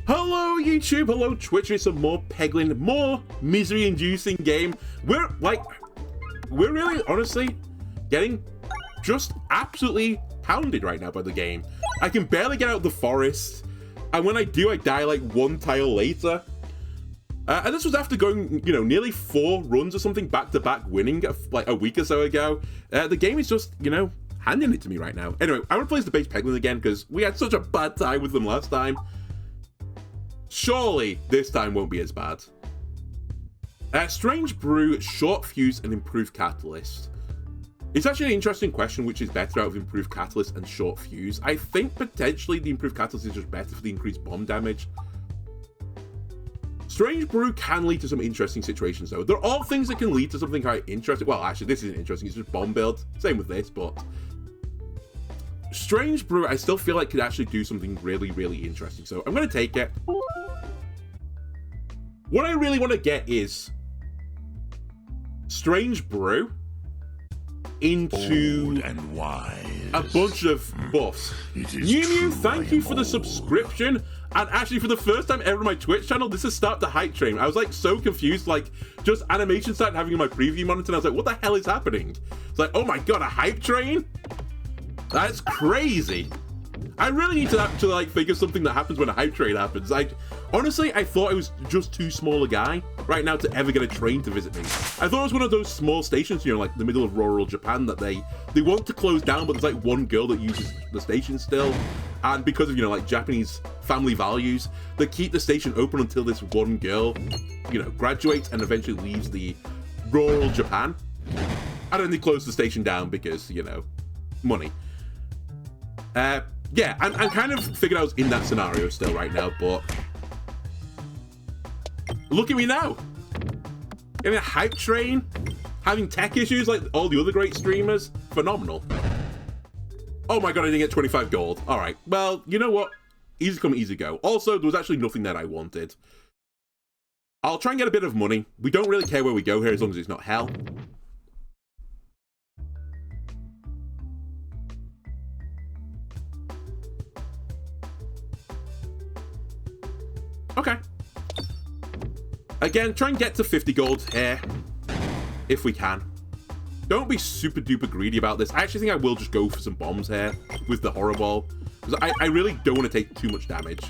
Hello YouTube, hello Twitch, it's some more Peglin, more misery-inducing game. We're really, honestly, getting just absolutely pounded right now by the game. I can barely get out of the forest, and when I do, I die like one tile later. And this was after going, you know, nearly 4 runs or something back-to-back winning like a week or so ago. The game is just, you know, handing it to me right now. Anyway, I want to play as the base Peglin again because we had such a bad time with them last time. Surely this time won't be as bad. Strange Brew, Short Fuse, and Improved Catalyst. It's actually an interesting question which is better out of Improved Catalyst and Short Fuse. I think potentially the Improved Catalyst is just better for the increased bomb damage. Strange Brew can lead to some interesting situations though. There are things that can lead to something quite interesting. Well, actually this isn't interesting, it's just bomb build. Same with this, but Strange Brew I still feel like could actually do something really, really interesting. So I'm going to take it. What I really want to get is Strange Brew into and wise. A bunch of buffs. Mew, thank you for the subscription. And actually, for the first time ever on my Twitch channel, this is Start the Hype Train. I was like so confused, like just animation started having on my preview monitor, and I was like, what the hell is happening? It's like, oh my god, a hype train? That's crazy. I really need to like figure something that happens when a hype train happens. Honestly, I thought I was just too small a guy right now to ever get a train to visit me. I thought it was one of those small stations, you know, like the middle of rural Japan that they want to close down, but there's like one girl that uses the station still. And because of, you know, like Japanese family values, they keep the station open until this one girl, you know, graduates and eventually leaves the rural Japan. And then they close the station down because, you know, money. Yeah, I'm kind of figured I was in that scenario still right now, but look at me now. Getting a hype train, having tech issues like all the other great streamers. Phenomenal. Oh my god, I didn't get 25 gold. All right, well, you know what? Easy come, easy go. Also, there was actually nothing that I wanted. I'll try and get a bit of money. We don't really care where we go here as long as it's not hell. Okay. Again, try and get to 50 gold here, if we can. Don't be super duper greedy about this. I actually think I will just go for some bombs here with the horror ball, because I really don't want to take too much damage.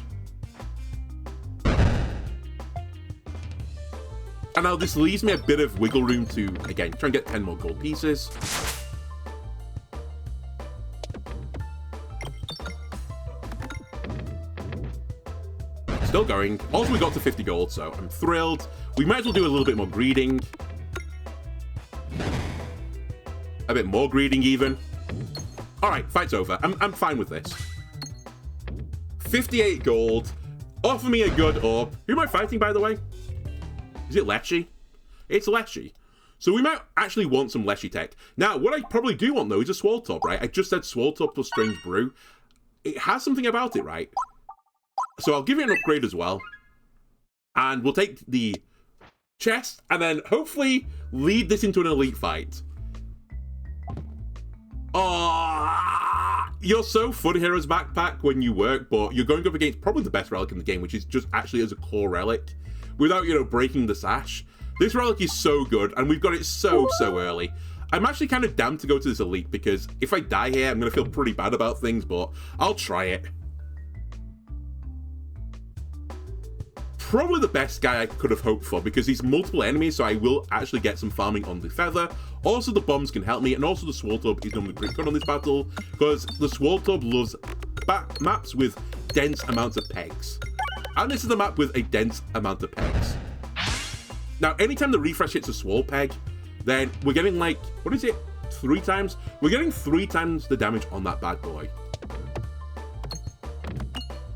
And now this leaves me a bit of wiggle room to, again, try and get 10 more gold pieces. Still going. Also, we got to 50 gold, so I'm thrilled. We might as well do a little bit more greeding. A bit more greeding, even. All right, fight's over. I'm fine with this. 58 gold. Offer me a good orb. Who am I fighting, by the way? Is it Leshy? It's Leshy. So we might actually want some Leshy tech. Now, what I probably do want, though, is a Swole-Top, right? I just said Swole-Top plus Strange Brew. It has something about it, right? So I'll give it an upgrade as well. And we'll take the chest and then hopefully lead this into an elite fight. Oh, you're so Fun Heroes backpack when you work, but you're going up against probably the best relic in the game, which is just actually as a core relic without, you know, breaking the sash. This relic is so good and we've got it so early. I'm actually kind of damned to go to this elite because if I die here, I'm going to feel pretty bad about things, but I'll try it. Probably the best guy I could have hoped for because he's multiple enemies, so I will actually get some farming on the feather. Also, the bombs can help me, and also the Swole-Tub is normally pretty good on this battle because the Swole-Tub loves maps with dense amounts of pegs. And this is a map with a dense amount of pegs. Now, anytime the refresh hits a Swole peg, then we're getting like, what is it? 3 times? We're getting 3 times the damage on that bad boy.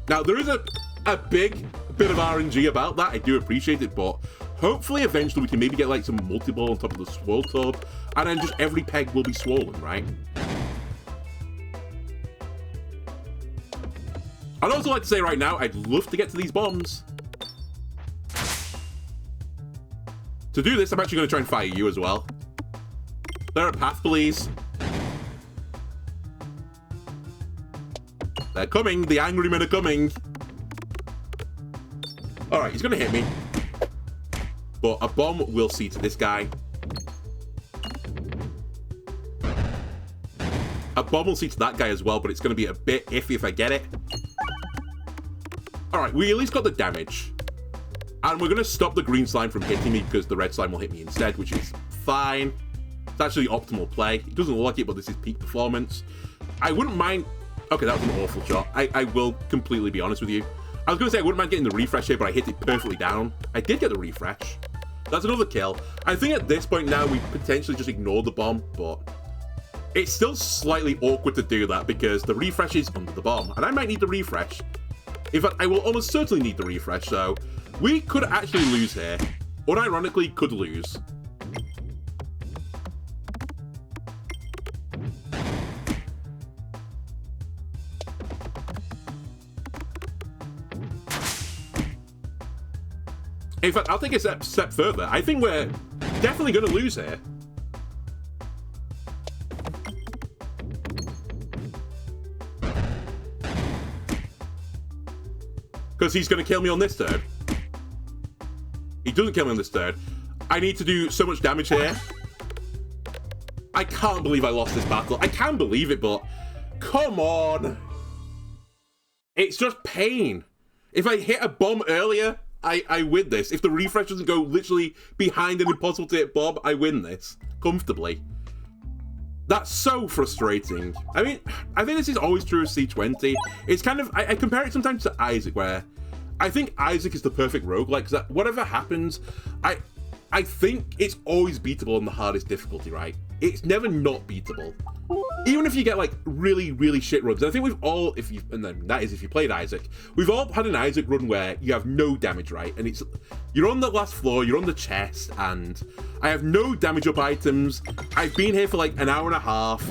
Now, there is a big bit of RNG about that. I do appreciate it, but hopefully eventually we can maybe get like some multi-ball on top of the Swole-Tub, and then just every peg will be swollen, right? I'd also like to say right now, I'd love to get to these bombs. To do this, I'm actually going to try and fire you as well. They're a path, please. They're coming. The angry men are coming. Alright, he's gonna hit me. But a bomb will see to this guy. A bomb will see to that guy as well, but it's gonna be a bit iffy if I get it. Alright, we at least got the damage. And we're gonna stop the green slime from hitting me because the red slime will hit me instead, which is fine. It's actually optimal play. It doesn't look like it, but this is peak performance. I wouldn't mind... Okay, that was an awful shot. I will completely be honest with you. I was going to say I wouldn't mind getting the refresh here, but I hit it perfectly down. I did get the refresh. That's another kill. I think at this point now, we potentially just ignore the bomb, but it's still slightly awkward to do that because the refresh is under the bomb, and I might need the refresh. In fact, I will almost certainly need the refresh, so we could actually lose here. Unironically, could lose. In fact, I'll take a step further. I think we're definitely going to lose here. Because he's going to kill me on this turn. He doesn't kill me on this turn. I need to do so much damage here. I can't believe I lost this battle. I can believe it, but come on. It's just pain. If I hit a bomb earlier... I win this. If the refresh doesn't go literally behind an impossible to hit bomb, I win this comfortably. That's so frustrating. I mean, I think this is always true of C20. It's kind of, I compare it sometimes to Isaac, where I think Isaac is the perfect roguelike, because whatever happens, I think it's always beatable on the hardest difficulty, right? It's never not beatable. Even if you get like really, really shit runs. I think we've all, and then that is if you played Isaac, we've all had an Isaac run where you have no damage, right? And you're on the last floor, you're on the chest, and I have no damage up items. I've been here for like an hour and a half,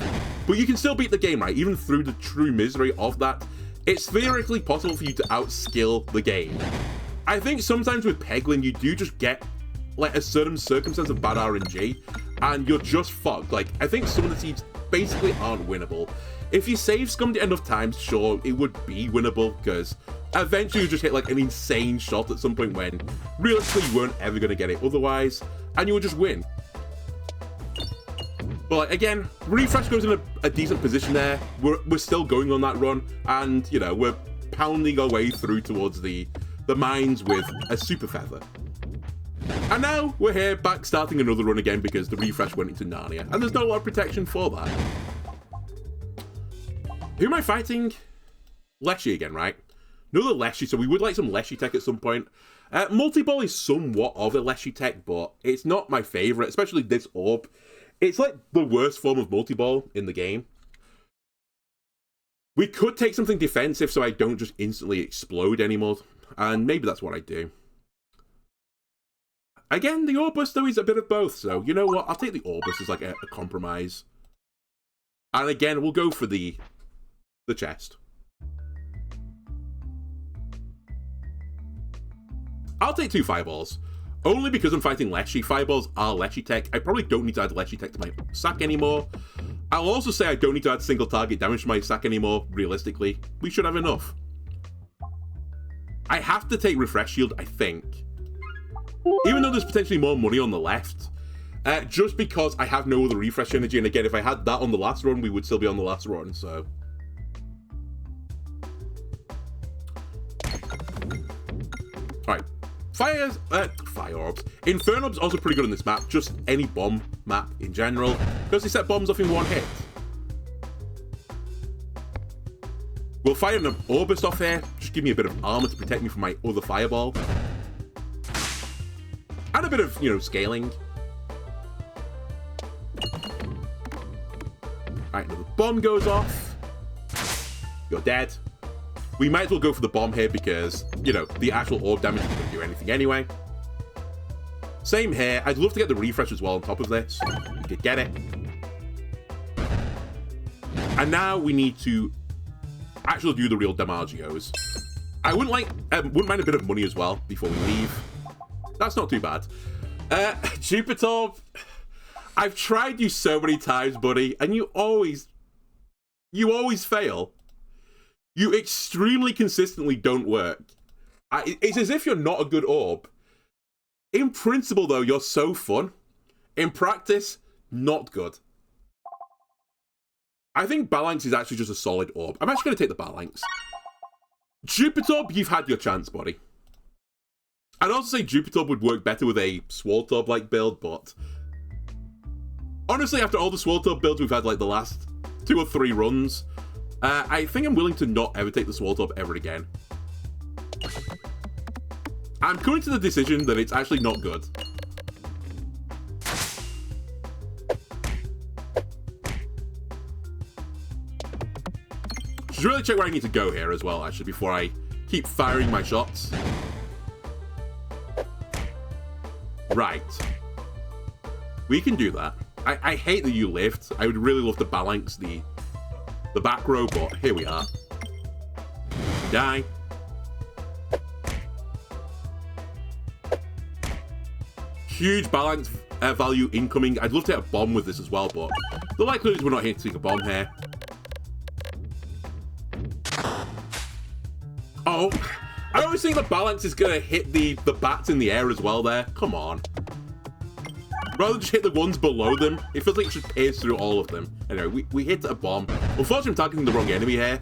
but you can still beat the game, right? Even through the true misery of that, it's theoretically possible for you to outskill the game. I think sometimes with Peglin, you do just get like a certain circumstance of bad RNG, and you're just fucked. Like, I think some of the teams basically aren't winnable. If you save scummed it enough times, sure, it would be winnable, because eventually you just hit like an insane shot at some point when realistically you weren't ever going to get it otherwise, and you would just win. But like, again, refresh goes in a decent position there. We're still going on that run, and you know, we're pounding our way through towards the mines with a super feather. And now we're here back starting another run again because the refresh went into Narnia, and there's not a lot of protection for that. Who am I fighting? Leshy again, right? Another Leshy, so we would like some Leshy tech at some point. Multi-ball is somewhat of a Leshy tech, but it's not my favourite, especially this orb. It's like the worst form of multi-ball in the game. We could take something defensive so I don't just instantly explode anymore, and maybe that's what I do. Again, the Orbus, though, is a bit of both, so you know what? I'll take the Orbus as like a compromise. And again, we'll go for the chest. I'll take 2 fireballs. Only because I'm fighting Leshy. Fireballs are Leshy tech. I probably don't need to add Leshy tech to my sack anymore. I'll also say I don't need to add single target damage to my sack anymore, realistically. We should have enough. I have to take Refresh Shield, I think. Even though there's potentially more money on the left. Just because I have no other refresh energy, and again, if I had that on the last run, we would still be on the last run, so... Alright. Fire orbs. Infernob's also pretty good on this map, just any bomb map in general, because they set bombs off in one hit. We'll fire an Orbus off here, just give me a bit of armor to protect me from my other fireball. And a bit of, you know, scaling. Alright, now the bomb goes off. You're dead. We might as well go for the bomb here because, you know, the actual orb damage isn't going to do anything anyway. Same here. I'd love to get the refresh as well on top of this. We could get it. And now we need to actually do the real Damagios. I wouldn't mind a bit of money as well before we leave. That's not too bad. Jupiter, I've tried you so many times, buddy, and you always fail. You extremely consistently don't work. It's as if you're not a good orb. In principle, though, you're so fun. In practice, not good. I think Balanx is actually just a solid orb. I'm actually going to take the Balanx. Jupiter, you've had your chance, buddy. I'd also say Jupiter would work better with a Swaltorb-like build, but... honestly, after all the Swaltorb builds we've had, like, the last 2 or 3 runs, I think I'm willing to not ever take the Swaltorb ever again. I'm coming to the decision that it's actually not good. Should really check where I need to go here as well, actually, before I keep firing my shots. Right. We can do that. I hate that you lived. I would really love to balance the back row, but here we are. Die. Huge balance value incoming. I'd love to hit a bomb with this as well, but the likelihood is we're not hitting a bomb here. Oh, I always think the Balanx is going to hit the bats in the air as well there. Come on. Rather than just hit the ones below them, it feels like it should pierce through all of them. Anyway, we hit a bomb. Unfortunately, I'm targeting the wrong enemy here.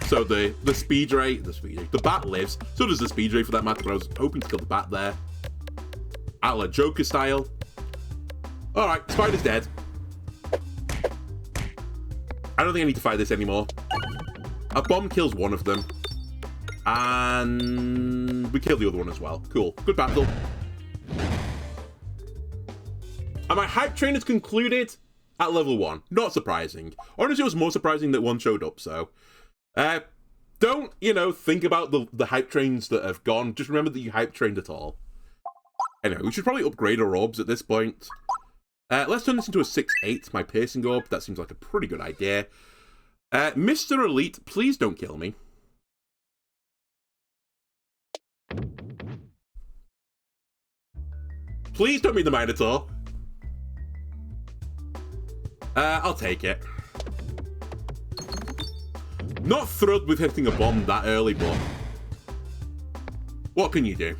So the speed ray, the bat lives. So does the speed ray for that matter, but I was hoping to kill the bat there. A la Joker style. Alright, Spider's dead. I don't think I need to fight this anymore. A bomb kills one of them. And we kill the other one as well. Cool. Good battle. And my hype train is concluded at level 1. Not surprising. Honestly, it was more surprising that one showed up, so... don't, you know, think about the hype trains that have gone. Just remember that you hype trained at all. Anyway, we should probably upgrade our orbs at this point. Let's turn this into a 6-8, my piercing orb. That seems like a pretty good idea. Mr. Elite, please don't kill me. Please don't be the Minotaur. I'll take it. Not thrilled with hitting a bomb that early, but... what can you do?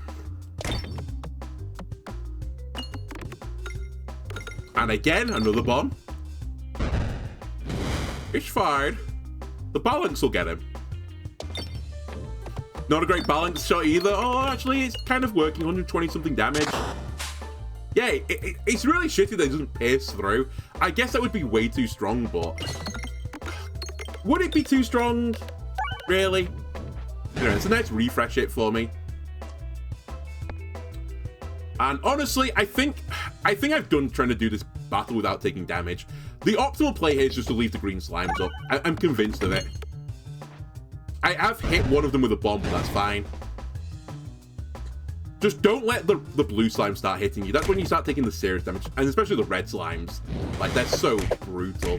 And again, another bomb. It's fine. The Balanx will get him. Not a great Balanx shot either. Oh, actually, it's kind of working. 120-something damage. Yeah, it's really shitty that it doesn't pierce through. I guess that would be way too strong, but... would it be too strong? Really? You know, it's a nice refresh hit for me. And honestly, I think I've done trying to do this battle without taking damage. The optimal play here is just to leave the green slimes up. I'm convinced of it. I have hit one of them with a bomb, but that's fine. Just don't let the blue slime start hitting you. That's when you start taking the serious damage. And especially the red slimes. Like, they're so brutal.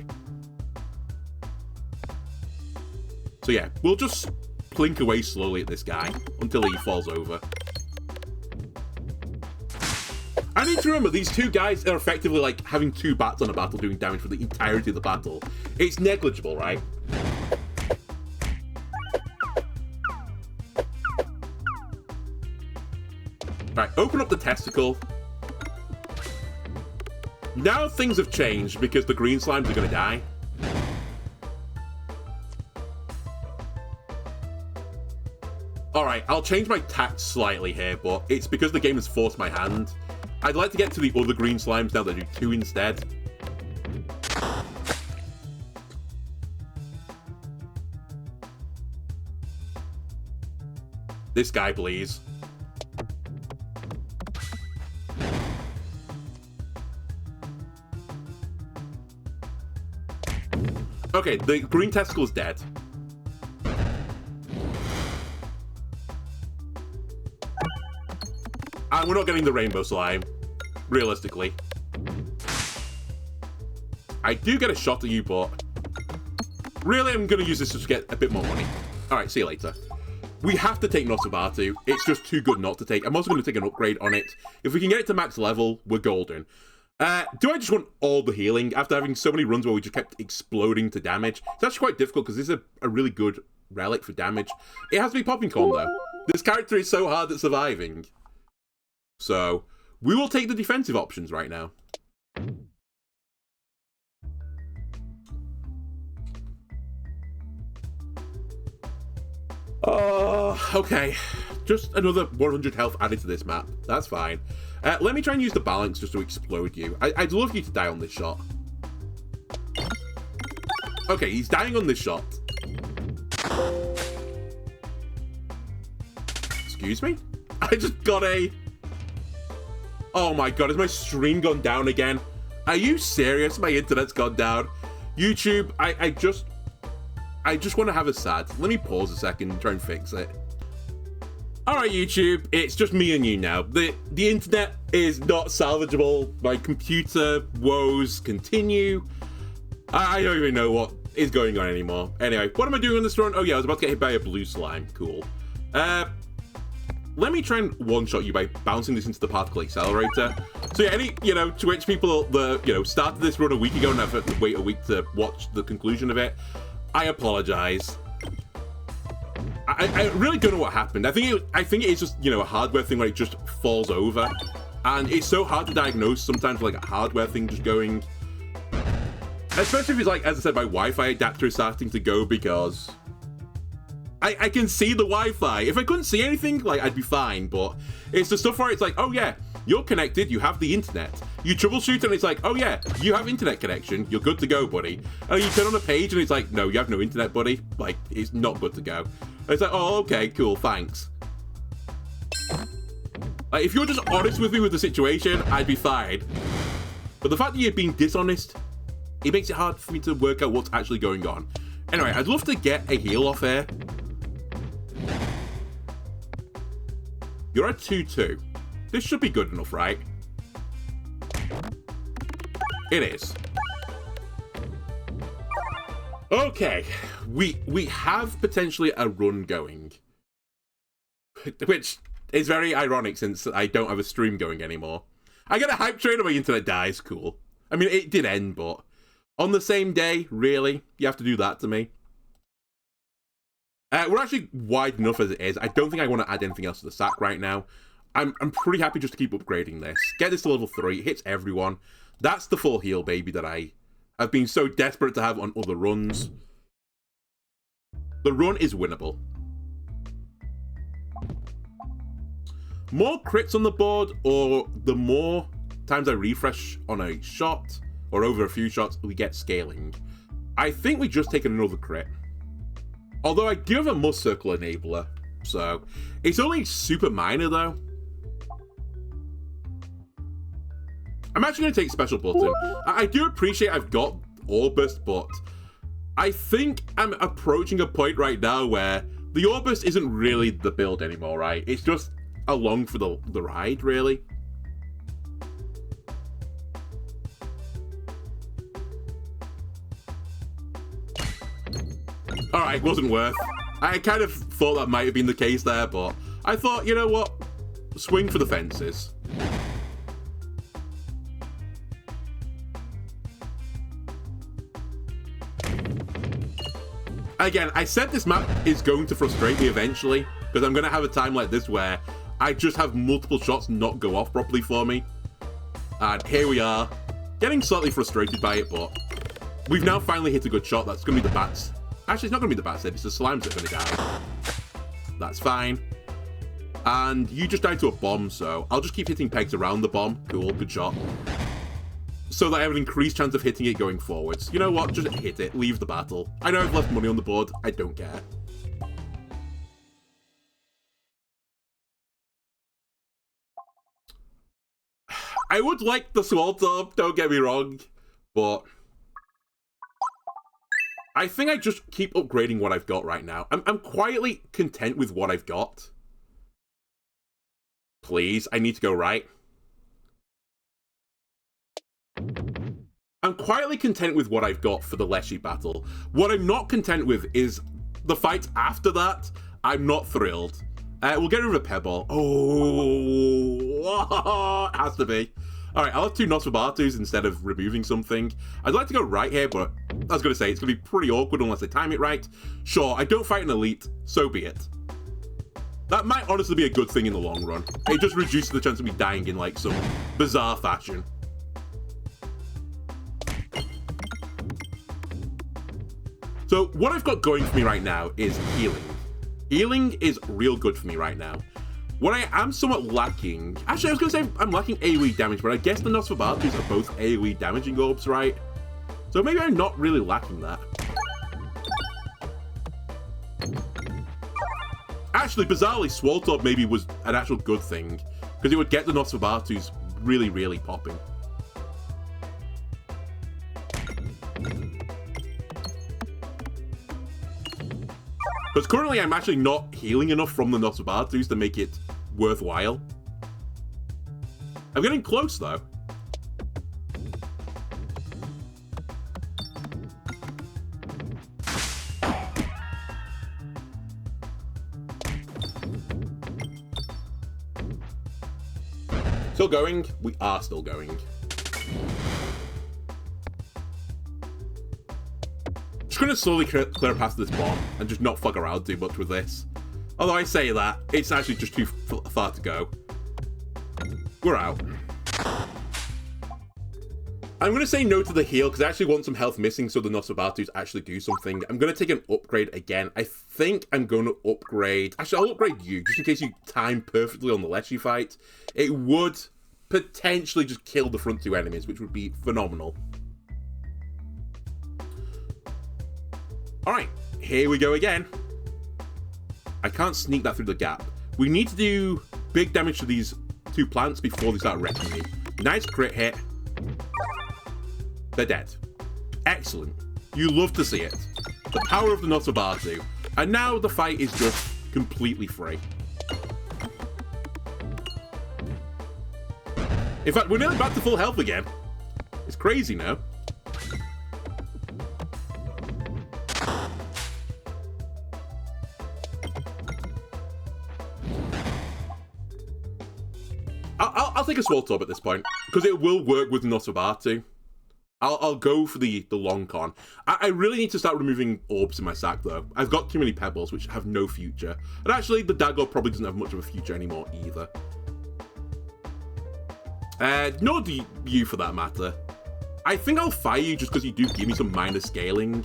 So yeah, we'll just plink away slowly at this guy until he falls over. I need to remember, these two guys are effectively like having 2 bats on a battle doing damage for the entirety of the battle. It's negligible, right? Right, open up the testicle. Now things have changed because the green slimes are going to die. Alright, I'll change my tact slightly here, but it's because the game has forced my hand. I'd like to get to the other green slimes now that I do 2 instead. This guy, please. Okay, the green testicle is dead. And we're not getting the rainbow slime, realistically. I do get a shot at you, but really I'm going to use this to just get a bit more money. Alright, see you later. We have to take Nosforbatu. It's just too good not to take. I'm also going to take an upgrade on it. If we can get it to max level, we're golden. Do I just want all the healing after having so many runs where we just kept exploding to damage? It's actually quite difficult because this is a really good relic for damage. It has to be popping corn though. This character is so hard at surviving. So, we will take the defensive options right now. Okay. Just another 100 health added to this map. That's fine. Let me try and use the balance just to explode you. I'd love you to die on this shot. Okay, he's dying on this shot. Excuse me? I just got a... Oh my god, has my stream gone down again? Are you serious? My internet's gone down. YouTube, I just want to have a sad. Let me pause a second and try and fix it. Alright YouTube, it's just me and you now. The internet is not salvageable. My computer woes continue. I don't even know what is going on anymore. Anyway, what am I doing on this run? Oh yeah, I was about to get hit by a blue slime. Cool. Let me try and one-shot you by bouncing this into the particle accelerator. So yeah, any, Twitch people that, started this run a week ago and have to wait a week to watch the conclusion of it, I apologize. I really don't know what happened. I think it is just, a hardware thing where it just falls over. And it's so hard to diagnose sometimes like a hardware thing just going. Especially if it's like, as I said, my Wi-Fi adapter is starting to go because I can see the Wi-Fi. If I couldn't see anything, like, I'd be fine, but it's the stuff where it's like, oh yeah, you're connected, you have the internet. You troubleshoot and it's like, oh yeah, you have internet connection, you're good to go, buddy. And you turn on a page and it's like, no, you have no internet, buddy. Like, it's not good to go. And it's like, oh, okay, cool, thanks. Like, if you're just honest with me with the situation, I'd be fine. But the fact that you're being dishonest, it makes it hard for me to work out what's actually going on. Anyway, I'd love to get a heal off here. You're at 2-2. This should be good enough, right? It is. Okay, we have potentially a run going. Which is very ironic since I don't have a stream going anymore. I get a hype train and my internet dies, cool. I mean, it did end, but on the same day, really? You have to do that to me? We're actually wide enough as it is. I don't think I want to add anything else to the sack right now. I'm pretty happy just to keep upgrading this. Get this to level 3. It hits everyone. That's the full heal, baby, that I have been so desperate to have on other runs. The run is winnable. More crits on the board, or the more times I refresh on a shot, or over a few shots, we get scaling. I think we just take another crit. Although I do have a must circle enabler, so it's only super minor though. I'm actually going to take special button. I do appreciate I've got Orbust, but I think I'm approaching a point right now where the Orbust isn't really the build anymore, right? It's just along for the ride, really. Alright, wasn't worth. I kind of thought that might have been the case there, but I thought, you know what? Swing for the fences. Again, I said this map is going to frustrate me eventually, because I'm going to have a time like this where I just have multiple shots not go off properly for me. And here we are, getting slightly frustrated by it, but we've now finally hit a good shot. That's going to be the bats. Actually, it's not going to be the bats, it's the slimes that are going to die. That's fine. And you just died to a bomb, so I'll just keep hitting pegs around the bomb. Cool, good shot. So that I have an increased chance of hitting it going forwards. You know what? Just hit it. Leave the battle. I know I've left money on the board. I don't care. I would like the Sword Orb, don't get me wrong, but I think I just keep upgrading what I've got right now. I'm quietly content with what I've got. Please, I need to go right. I'm quietly content with what I've got for the Leshy battle. What I'm not content with is the fight after that. I'm not thrilled. We'll get rid of a Pebble. Oh, it has to be. Alright, I'll have 2 Nosforbatus instead of removing something. I'd like to go right here, but I was going to say, it's going to be pretty awkward unless I time it right. Sure, I don't fight an elite, so be it. That might honestly be a good thing in the long run. It just reduces the chance of me dying in, like, some bizarre fashion. So, what I've got going for me right now is healing. Healing is real good for me right now. What I am somewhat lacking... Actually, I was going to say I'm lacking AoE damage, but I guess the Nosforbatus are both AoE damaging orbs, right? So maybe I'm not really lacking that. Actually, bizarrely, Swaltorb maybe was an actual good thing, because it would get the Nosforbatus really, really popping. Because currently I'm actually not healing enough from the Nosforbatus to make it worthwhile. I'm getting close, though. Still going? We are still going. Just gonna slowly clear past this bomb and just not fuck around too much with this. Although I say that, it's actually just too far to go. We're out. I'm gonna say no to the heal because I actually want some health missing so the Nosforbatus actually do something. I'm gonna take an upgrade again. I think I'm gonna upgrade... Actually, I'll upgrade you just in case you time perfectly on the Leshy fight. It would potentially just kill the front two enemies, which would be phenomenal. Alright, here we go again. I can't sneak that through the gap. We need to do big damage to these two plants before they start wrecking me. Nice crit hit. They're dead. Excellent. You love to see it. The power of the Nosforbatu. And now the fight is just completely free. In fact, we're nearly back to full health again. It's crazy now. I'll take a Swaltorb at this point, because it will work with Nosforbatu. I'll go for the long con. I really need to start removing orbs in my sack, though. I've got too many pebbles, which have no future. And actually, the Dagger probably doesn't have much of a future anymore, either. Nor do you, for that matter. I think I'll fire you just because you do give me some minor scaling.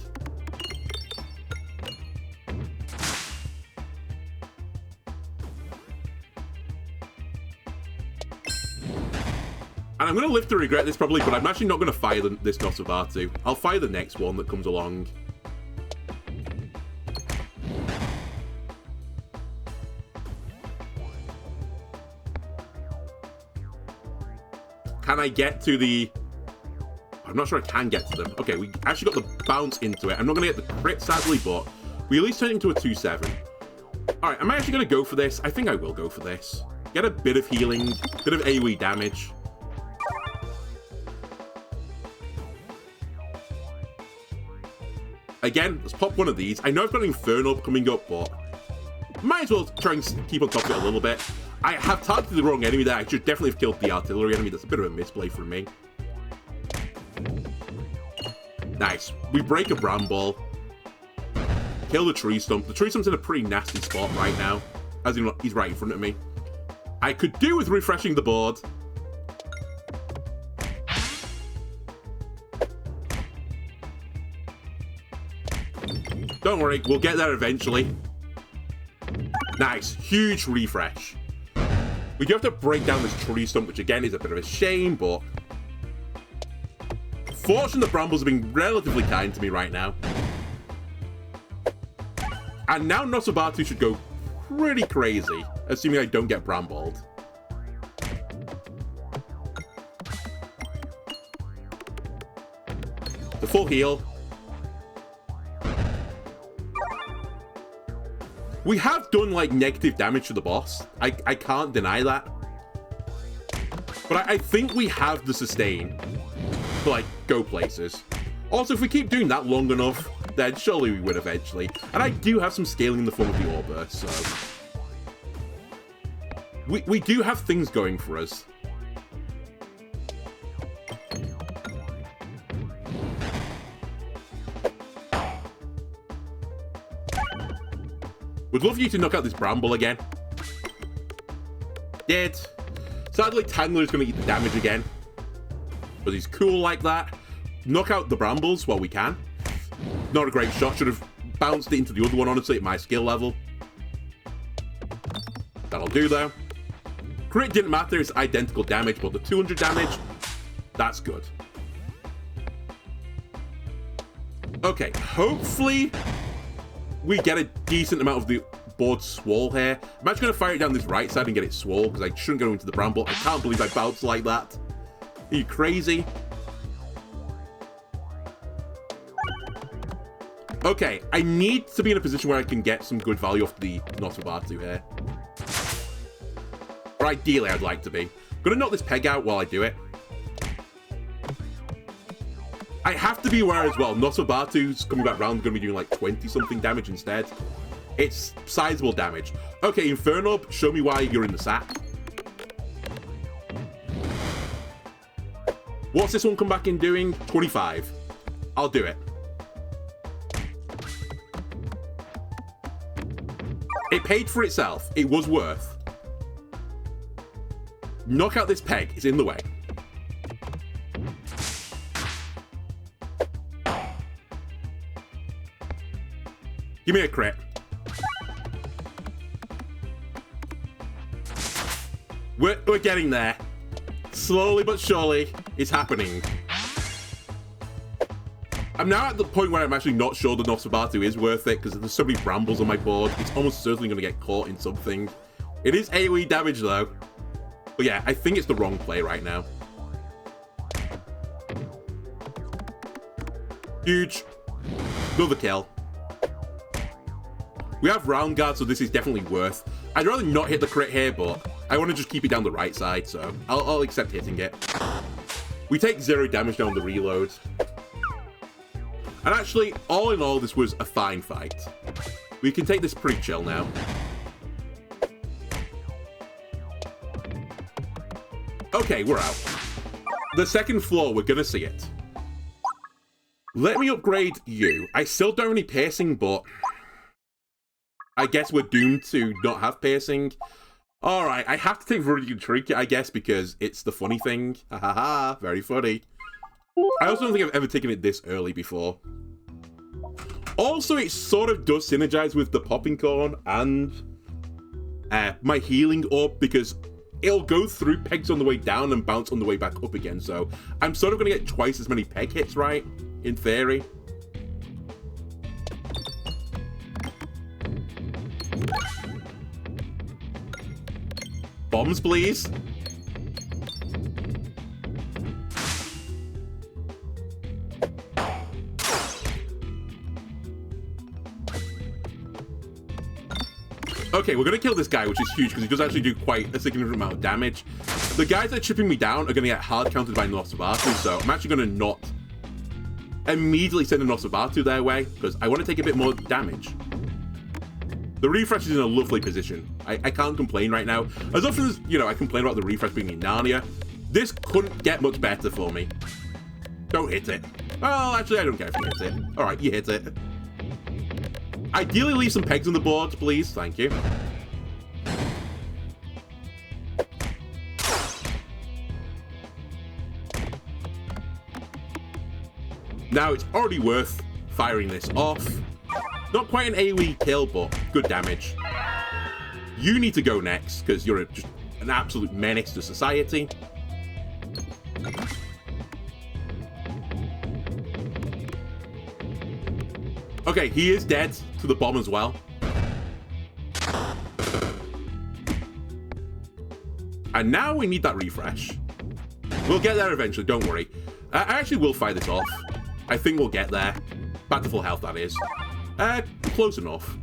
And I'm going to live to regret this probably, but I'm actually not going to fire this Nosforbatu. I'll fire the next one that comes along. Can I get to the... I'm not sure I can get to them. Okay, we actually got the bounce into it. I'm not going to get the crit, sadly, but we at least turn it into a 2-7. Alright, am I actually going to go for this? I think I will go for this. Get a bit of healing, bit of AoE damage. Again, let's pop one of these. I know I've got an Inferno coming up, but might as well try and keep on top of it a little bit. I have targeted the wrong enemy there. I should definitely have killed the artillery enemy. That's a bit of a misplay from me. Nice. We break a Bramble. Kill the Tree Stump. The Tree Stump's in a pretty nasty spot right now, as in he's right in front of me. I could do with refreshing the board. Don't worry, we'll get there eventually. Nice, huge refresh. We do have to break down this Tree Stump, which again is a bit of a shame, but... Fortunately, the Brambles have been relatively kind to me right now. And now Nosforbatu should go pretty crazy, assuming I don't get Brambled. The full heal. We have done, like, negative damage to the boss. I can't deny that. But I think we have the sustain to, like, go places. Also, if we keep doing that long enough, then surely we win eventually. And I do have some scaling in the form of the Ore Burst, so... We do have things going for us. Would love you to knock out this Bramble again. did. Sadly, Tangler's going to eat the damage again. But he's cool like that. Knock out the brambles while we can. Not a great shot. Should have bounced it into the other one, honestly, at my skill level. That'll do, though. Crit didn't matter. It's identical damage, but the 200 damage, that's good. Okay, hopefully we get a decent amount of the board swole here. I'm actually going to fire it down this right side and get it swole, because I shouldn't go into the bramble. I can't believe I bounced like that. Are you crazy? Okay, I need to be in a position where I can get some good value off the Nosforbatu here. Or ideally, I'd like to be. I'm going to knock this peg out while I do it. I have to be aware as well, Nosforbatu's coming back round, going to be doing like 20-something damage instead. It's sizable damage. Okay, Inferno, show me why you're in the sack. What's this one come back in doing? 25. I'll do it. It paid for itself. It was worth. Knock out this peg. It's in the way. Give me a crit. We're getting there. Slowly but surely, it's happening. I'm now at the point where I'm actually not sure the Nosforbatu is worth it, because there's so many brambles on my board. It's almost certainly going to get caught in something. It is AoE damage, though. But yeah, I think it's the wrong play right now. Huge. Another kill. We have round guard, so this is definitely worth. I'd rather not hit the crit here, but I want to just keep it down the right side, so I'll accept hitting it. We take 0 damage down the reload. And actually, all in all, this was a fine fight. We can take this pretty chill now. Okay, we're out. The second floor, we're gonna see it. Let me upgrade you. I still don't have any piercing, but I guess we're doomed to not have piercing. Alright, I have to take Viridian Trinket, I guess, because it's the funny thing. Ha ha ha, very funny. I also don't think I've ever taken it this early before. Also, it sort of does synergize with the popping corn and my healing orb, because it'll go through pegs on the way down and bounce on the way back up again. So I'm sort of going to get twice as many peg hits, right? In theory. Bombs, please. Okay, we're going to kill this guy, which is huge, because he does actually do quite a significant amount of damage. The guys that are chipping me down are going to get hard countered by Nosforbatu, so I'm actually going to not immediately send a Nosforbatu their way, because I want to take a bit more damage. The refresh is in a lovely position. I can't complain right now. As often as, you know, I complain about the refresh being in Narnia, this couldn't get much better for me. Don't hit it. Well, actually, I don't care if you hit it. Alright, you hit it. Ideally, leave some pegs on the board, please. Thank you. Now, it's already worth firing this off. Not quite an AoE kill, but good damage. You need to go next, because you're just an absolute menace to society. Okay, he is dead to the bomb as well. And now we need that refresh. We'll get there eventually, don't worry. I actually will fire this off. I think we'll get there. Back to full health, that is. Close enough.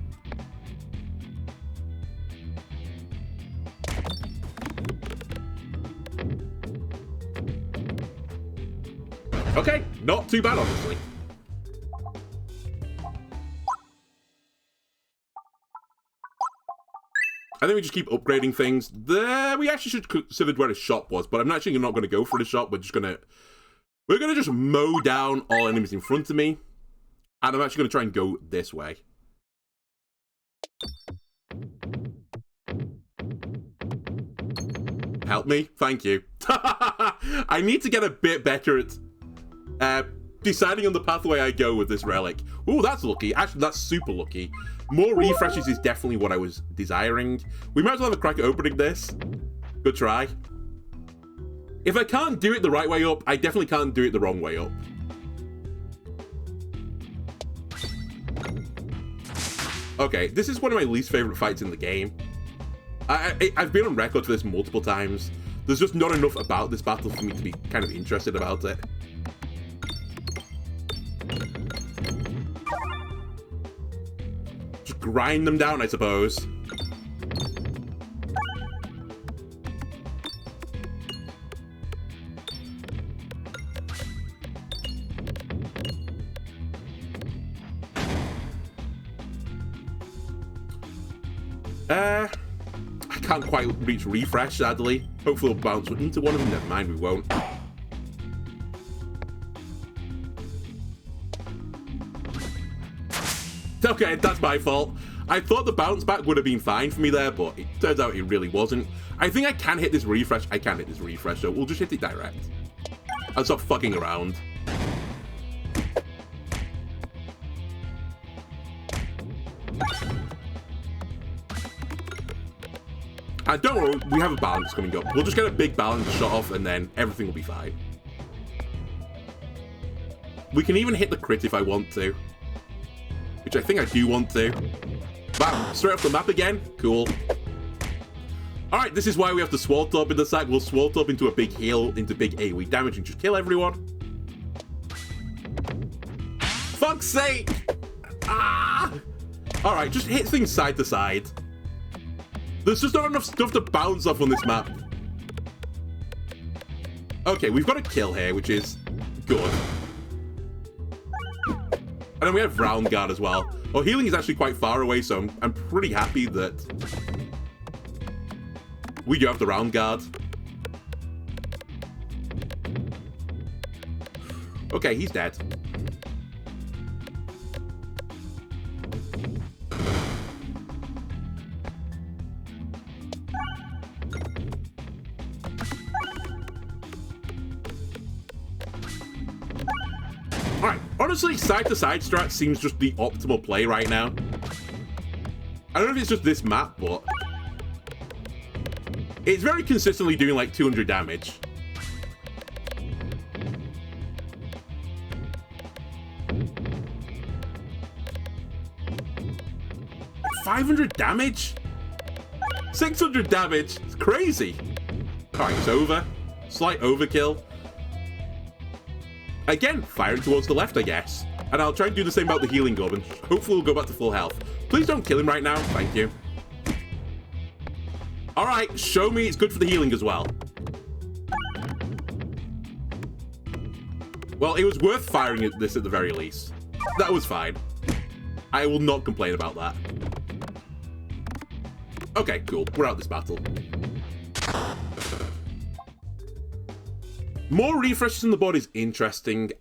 Okay, not too bad, honestly. I think we just keep upgrading things. We actually should consider where a shop was, but I'm actually not going to go for the shop. We're gonna just mow down all enemies in front of me, and I'm actually going to try and go this way. help me? Thank you. I need to get a bit better at deciding on the pathway I go with this relic. Oh, that's lucky. Actually, that's super lucky. More refreshes is definitely what I was desiring. We might as well have a crack at opening this. Good try. If I can't do it the right way up, I definitely can't do it the wrong way up. Okay, this is one of my least favorite fights in the game. I've been on record for this multiple times. There's just not enough about this battle for me to be kind of interested about it. Just grind them down, I suppose. I can't quite reach refresh, sadly. Hopefully we'll bounce into one of them. Never mind, we won't. Okay, that's my fault. I thought the bounce back would have been fine for me there, but it turns out it really wasn't. I think I can hit this refresh. I can hit this refresh, so we'll just hit it direct. I'll stop fucking around. And don't worry, we have a balance coming up. We'll just get a big balance shot off and then everything will be fine. We can even hit the crit if I want to. Which I think I do want to. Bam! Straight off the map again. Cool. Alright, this is why we have to swalt up in the side. We'll swalt up into a big heal, into big AoE damage and just kill everyone. Fuck's sake! Ah! Alright, just hit things side to side. There's just not enough stuff to bounce off on this map. Okay, we've got a kill here, which is good. And then we have round guard as well. Well, healing is actually quite far away, so I'm pretty happy that we do have the round guard. Okay, he's dead. Alright, honestly, side-to-side strat seems just the optimal play right now. I don't know if it's just this map, but it's very consistently doing like 200 damage. $500 damage? 600 damage? It's crazy. Alright, it's over. Slight overkill. Again, firing towards the left, I guess. And I'll try and do the same about the healing gob, and hopefully we'll go back to full health. Please don't kill him right now. Thank you. Alright, show me it's good for the healing as well. Well, it was worth firing at this at the very least. That was fine. I will not complain about that. Okay, cool. We're out this battle. More refreshes in the board is interesting.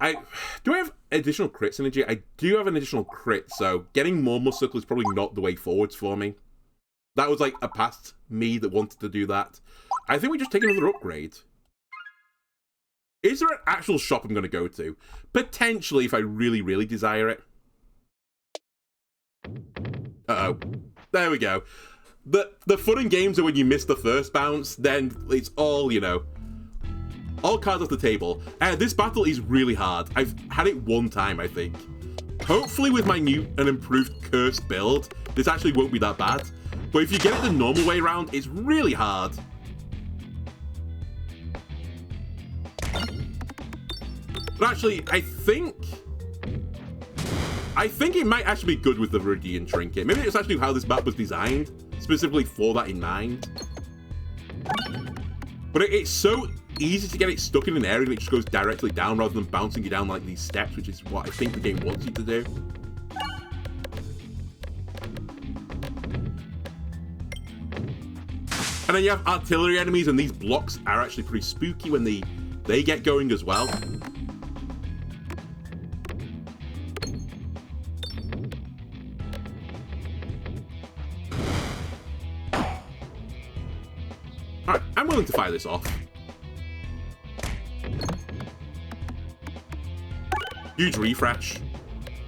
Do I have additional crit synergy? I do have an additional crit, so getting more muscle is probably not the way forwards for me. That was like a past me that wanted to do that. I think we just take another upgrade. Is there an actual shop I'm going to go to? Potentially, if I really, really desire it. Uh-oh. There we go. The fun and games are when you miss the first bounce, then it's all, you know, all cards off the table. This battle is really hard. I've had it one time, I think. Hopefully with my new and improved cursed build, this actually won't be that bad. But if you get it the normal way around, it's really hard. But actually, I think it might actually be good with the Viridian Trinket. Maybe it's actually how this map was designed, specifically for that in mind. But it's so easy to get it stuck in an area that it just goes directly down rather than bouncing you down like these steps, which is what I think the game wants you to do. And then you have artillery enemies, and these blocks are actually pretty spooky when they get going as well. Alright, I'm willing to fire this off. Huge refresh.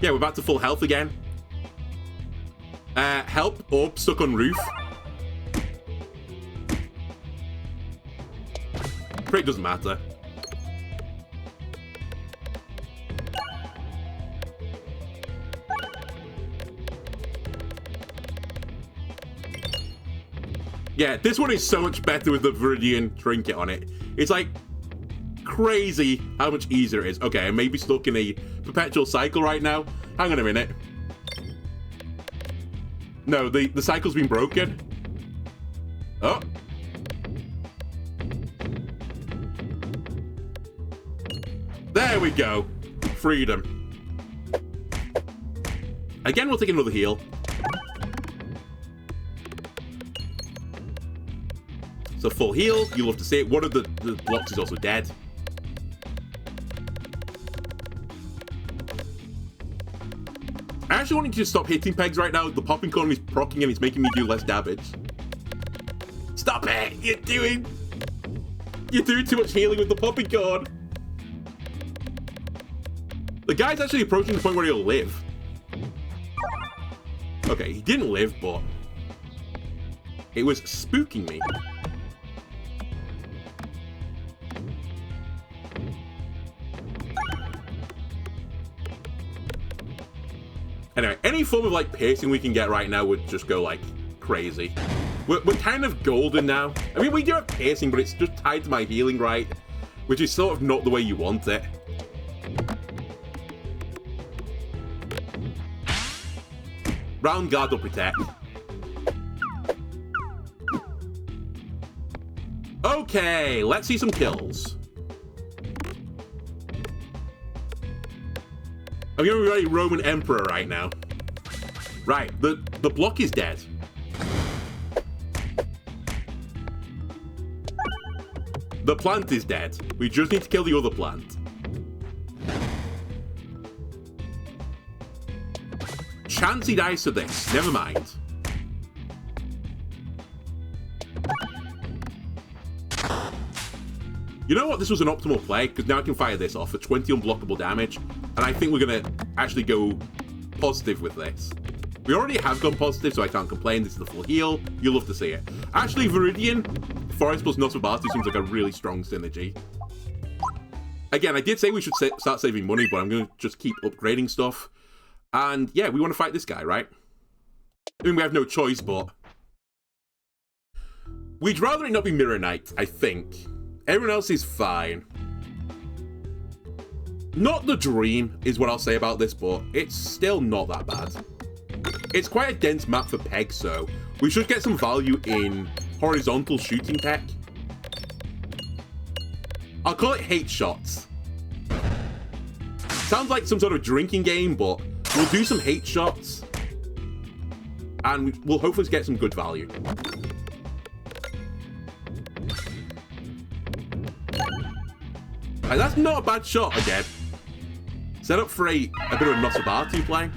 Yeah, we're back to full health again. Help, orb stuck on roof. It doesn't matter. Yeah, this one is so much better with the Viridian Trinket on it. It's like crazy how much easier it is. Okay, I may be stuck in a perpetual cycle right now. Hang on a minute. No, the cycle's been broken. Oh. There we go. Freedom. Again, we'll take another heal. So full heal, you love to see it. One of the blocks is also dead. I actually want you to stop hitting pegs right now. The popping corn is proccing and it's making me do less damage. Stop it! You're doing too much healing with the popping corn. The guy's actually approaching the point where he'll live. Okay, he didn't live, but it was spooking me. Anyway, any form of like piercing we can get right now would just go like crazy. We're kind of golden now. I mean, we do have piercing, but it's just tied to my healing, right? Which is sort of not the way you want it. Round guard will protect. Okay, let's see some kills. I'm gonna be very Roman Emperor right now. Right, the block is dead. The plant is dead. We just need to kill the other plant. Chance he dies to this. Never mind. You know what? This was an optimal play, because now I can fire this off for 20 unblockable damage, and I think we're going to actually go positive with this. We already have gone positive, so I can't complain. This is the full heal. You'll love to see it. Actually, Viridian, Forest plus Nosforbatu seems like a really strong synergy. Again, I did say we should start saving money, but I'm going to just keep upgrading stuff. And yeah, we want to fight this guy, right? I mean, we have no choice, but we'd rather it not be Mirror Knight, I think. Everyone else is fine. Not the dream, is what I'll say about this, but it's still not that bad. It's quite a dense map for Peg, so we should get some value in horizontal shooting tech. I'll call it hate shots. Sounds like some sort of drinking game, but we'll do some hate shots. And we'll hopefully get some good value. And that's not a bad shot again. Set up for a bit of a Nosforbatu play.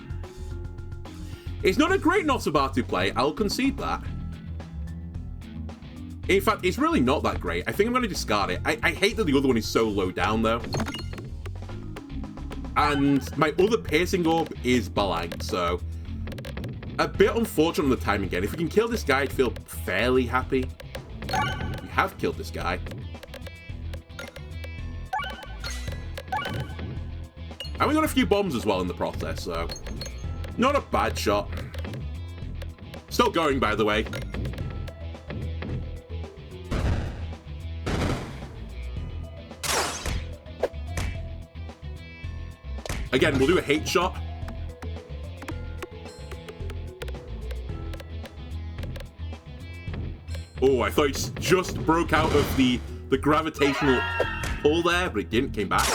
It's not a great Nosforbatu play, I'll concede that. In fact, it's really not that great. I think I'm going to discard it. I hate that the other one is so low down, though. And my other piercing orb is Balang, so a bit unfortunate on the timing again. If we can kill this guy, I'd feel fairly happy. We have killed this guy. And we got a few bombs as well in the process, so not a bad shot. Still going, by the way. Again, we'll do a hate shot. Oh, I thought it just broke out of the gravitational pull there, but it didn't, came back.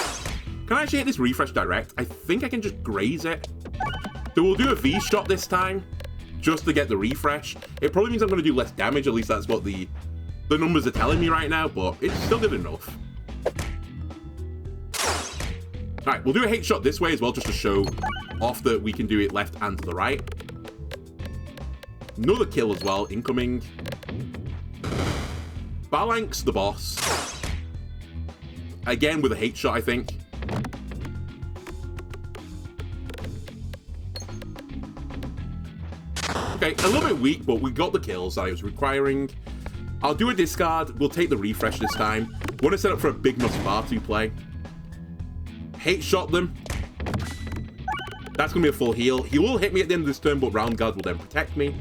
Can I actually hit this refresh direct? I think I can just graze it. So we'll do a V shot this time, just to get the refresh. It probably means I'm going to do less damage, at least that's what the numbers are telling me right now, but it's still good enough. Alright, we'll do a hate shot this way as well, just to show off that we can do it left and to the right. Another kill as well, incoming. phalanx the boss. Again with a hate shot, I think. Okay, a little bit weak, but we got the kills that I was requiring. I'll do a discard. We'll take the refresh this time. Want to set up for a big Nosforbatu play. Hate shot them. That's going to be a full heal. He will hit me at the end of this turn, but Round Guard will then protect me.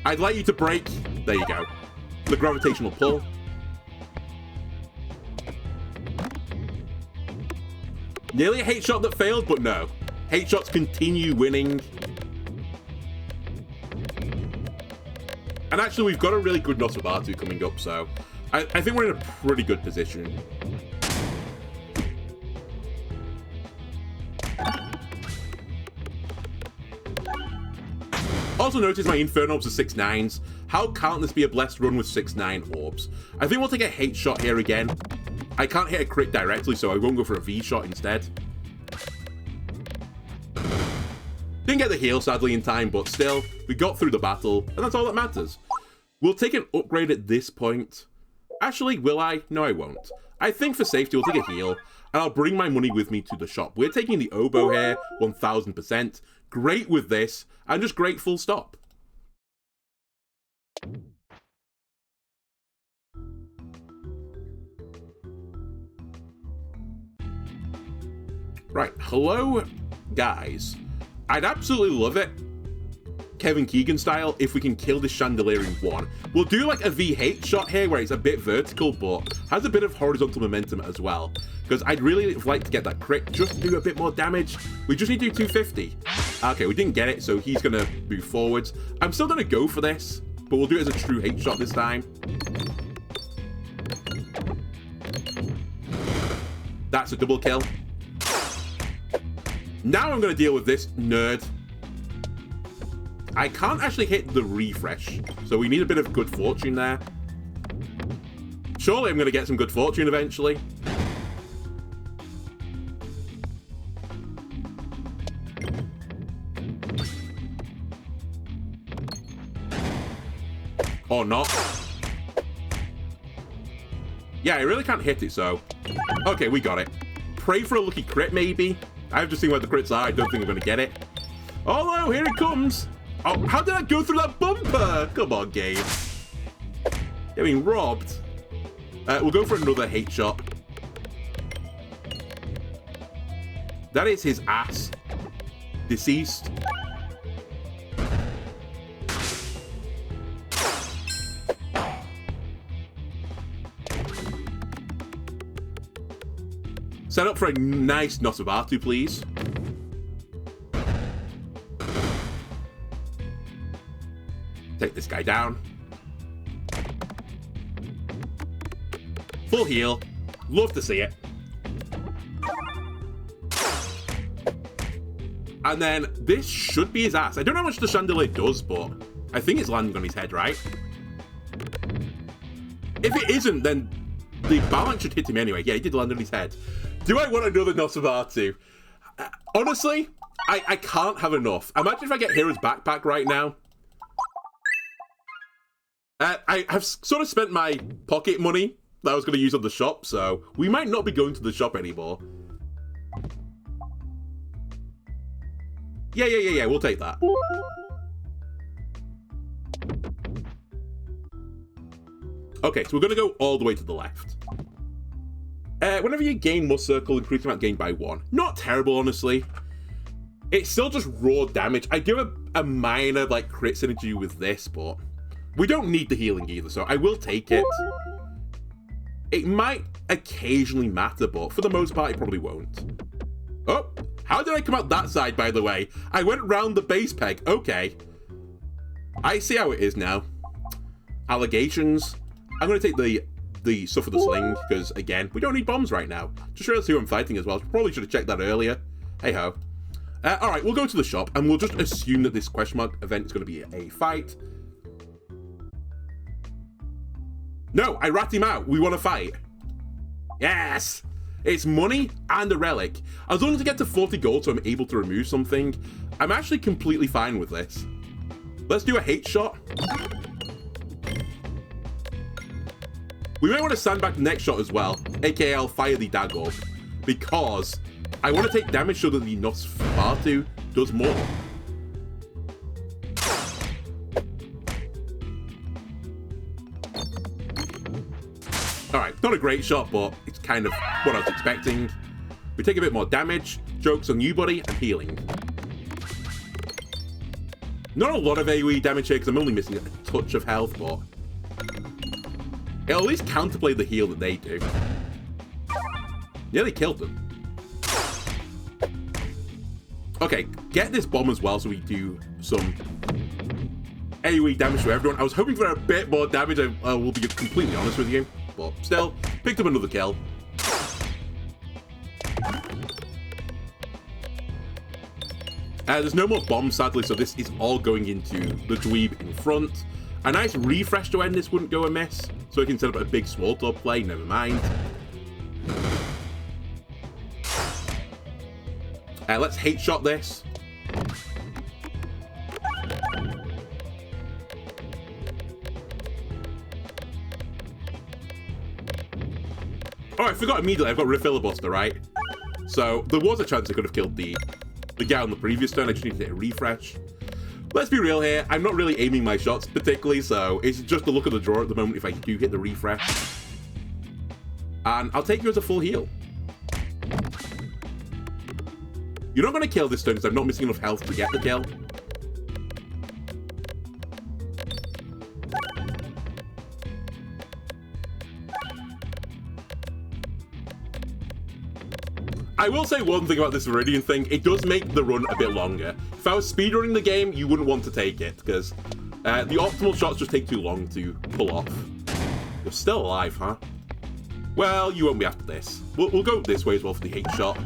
I'd like you to break. There you go. The gravitational pull. Nearly a hate shot that failed, but no. Hate shots continue winning. And actually, we've got a really good Nosforbatu coming up, so I think we're in a pretty good position. Also notice my Inferno Orbs are 6/9s. How can't this be a blessed run with 6/9 orbs? I think we'll take a hate shot here again. I can't hit a crit directly, so I won't go for a V shot instead. Didn't get the heal, sadly, in time, but still, we got through the battle, and that's all that matters. We'll take an upgrade at this point. Actually, will I? No, I won't. I think for safety, we'll take a heal, and I'll bring my money with me to the shop. We're taking the oboe here, 1000%. Great with this, and just great full stop. Right, hello, guys. I'd absolutely love it, Kevin Keegan style, if we can kill this chandelier in one. We'll do like a V hate shot here where it's a bit vertical, but has a bit of horizontal momentum as well. Because I'd really like to get that crit just to do a bit more damage. We just need to do 250. Okay, we didn't get it, so he's going to move forwards. I'm still going to go for this, but we'll do it as a true hate shot this time. That's a double kill. Now I'm going to deal with this nerd. I can't actually hit the refresh, so we need a bit of good fortune there. Surely I'm going to get some good fortune eventually. Or not. Yeah, I really can't hit it, so... Okay, we got it. Pray for a lucky crit, maybe? I've just seen where the crits are. I don't think I'm going to get it. Oh, no, here it comes. Oh, how did I go through that bumper? Come on, game. Getting robbed. We'll go for another hate shot. That is his ass. Deceased. Set up for a nice Nosforbatu, please. Take this guy down. Full heal. Love to see it. And then this should be his ass. I don't know how much the chandelier does, but I think it's landing on his head, right? If it isn't, then the balance should hit him anyway. Yeah, he did land on his head. Do I want another Nosforbatu? Honestly, I can't have enough. Imagine if I get Hero's Backpack right now. I have sort of spent my pocket money that I was going to use on the shop, so we might not be going to the shop anymore. Yeah, we'll take that. Okay, so we're going to go all the way to the left. Whenever you gain Must Circle, increase the amount gained by 1. Not terrible, honestly. It's still just raw damage. I give a minor, like, crit synergy with this, but we don't need the healing either, so I will take it. It might occasionally matter, but for the most part, it probably won't. Oh, how did I come out that side, by the way? I went round the base peg. Okay. I see how it is now. Allegations. I'm going to take the Suffer the Sling, because, again, we don't need bombs right now. Just realized who I'm fighting as well. Probably should have checked that earlier. Hey-ho. Alright, we'll go to the shop, and we'll just assume that this question mark event is going to be a fight. No, I rat him out. We want to fight. Yes! It's money and a relic. As long as I get to 40 gold so I'm able to remove something, I'm actually completely fine with this. Let's do a hate shot. We may want to sandbag the next shot as well, aka I'll fire the dagger, because I want to take damage so that the Nosforbatu does more. Alright, not a great shot, but it's kind of what I was expecting. We take a bit more damage, joke's on you, buddy, and healing. Not a lot of AoE damage here, because I'm only missing a touch of health, but it'll at least counterplay the heal that they do. Nearly killed them. Okay, get this bomb as well so we do some AoE damage to everyone. I was hoping for a bit more damage, I will be completely honest with you. But still, picked up another kill. There's no more bombs, sadly, so this is all going into the dweeb in front. A nice refresh to end this wouldn't go amiss, so we can set up a big Swallow play, never mind. Let's hate shot this. Oh, I forgot immediately, I've got Refilibuster, right? So, there was a chance I could have killed the guy on the previous turn, I just need to hit a refresh. Let's be real here, I'm not really aiming my shots particularly, so it's just the look of the draw at the moment if I do hit the refresh. And I'll take you as a full heal. You're not going to kill this turn because I'm not missing enough health to get the kill. I will say one thing about this Viridian thing, it does make the run a bit longer. If I was speedrunning the game, you wouldn't want to take it, because the optimal shots just take too long to pull off. You're still alive, huh? Well, you won't be after this. We'll go this way as well for the hate shot.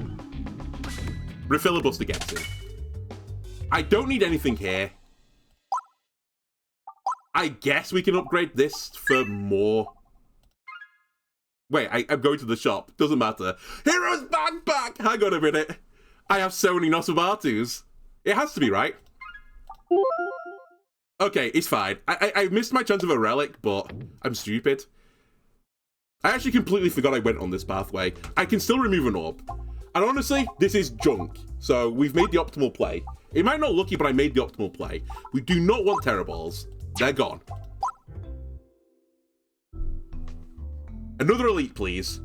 Refilibuster gets it. I don't need anything here. I guess we can upgrade this for more. Wait, I'm going to the shop. Doesn't matter. Hero's backpack! Hang on a minute. I have so many Nosforbatus. It has to be, right? Okay, it's fine. I missed my chance of a relic, but I'm stupid. I actually completely forgot I went on this pathway. I can still remove an orb. And honestly, this is junk. So we've made the optimal play. It might not look lucky, but I made the optimal play. We do not want Terror Balls. They're gone. Another elite, please.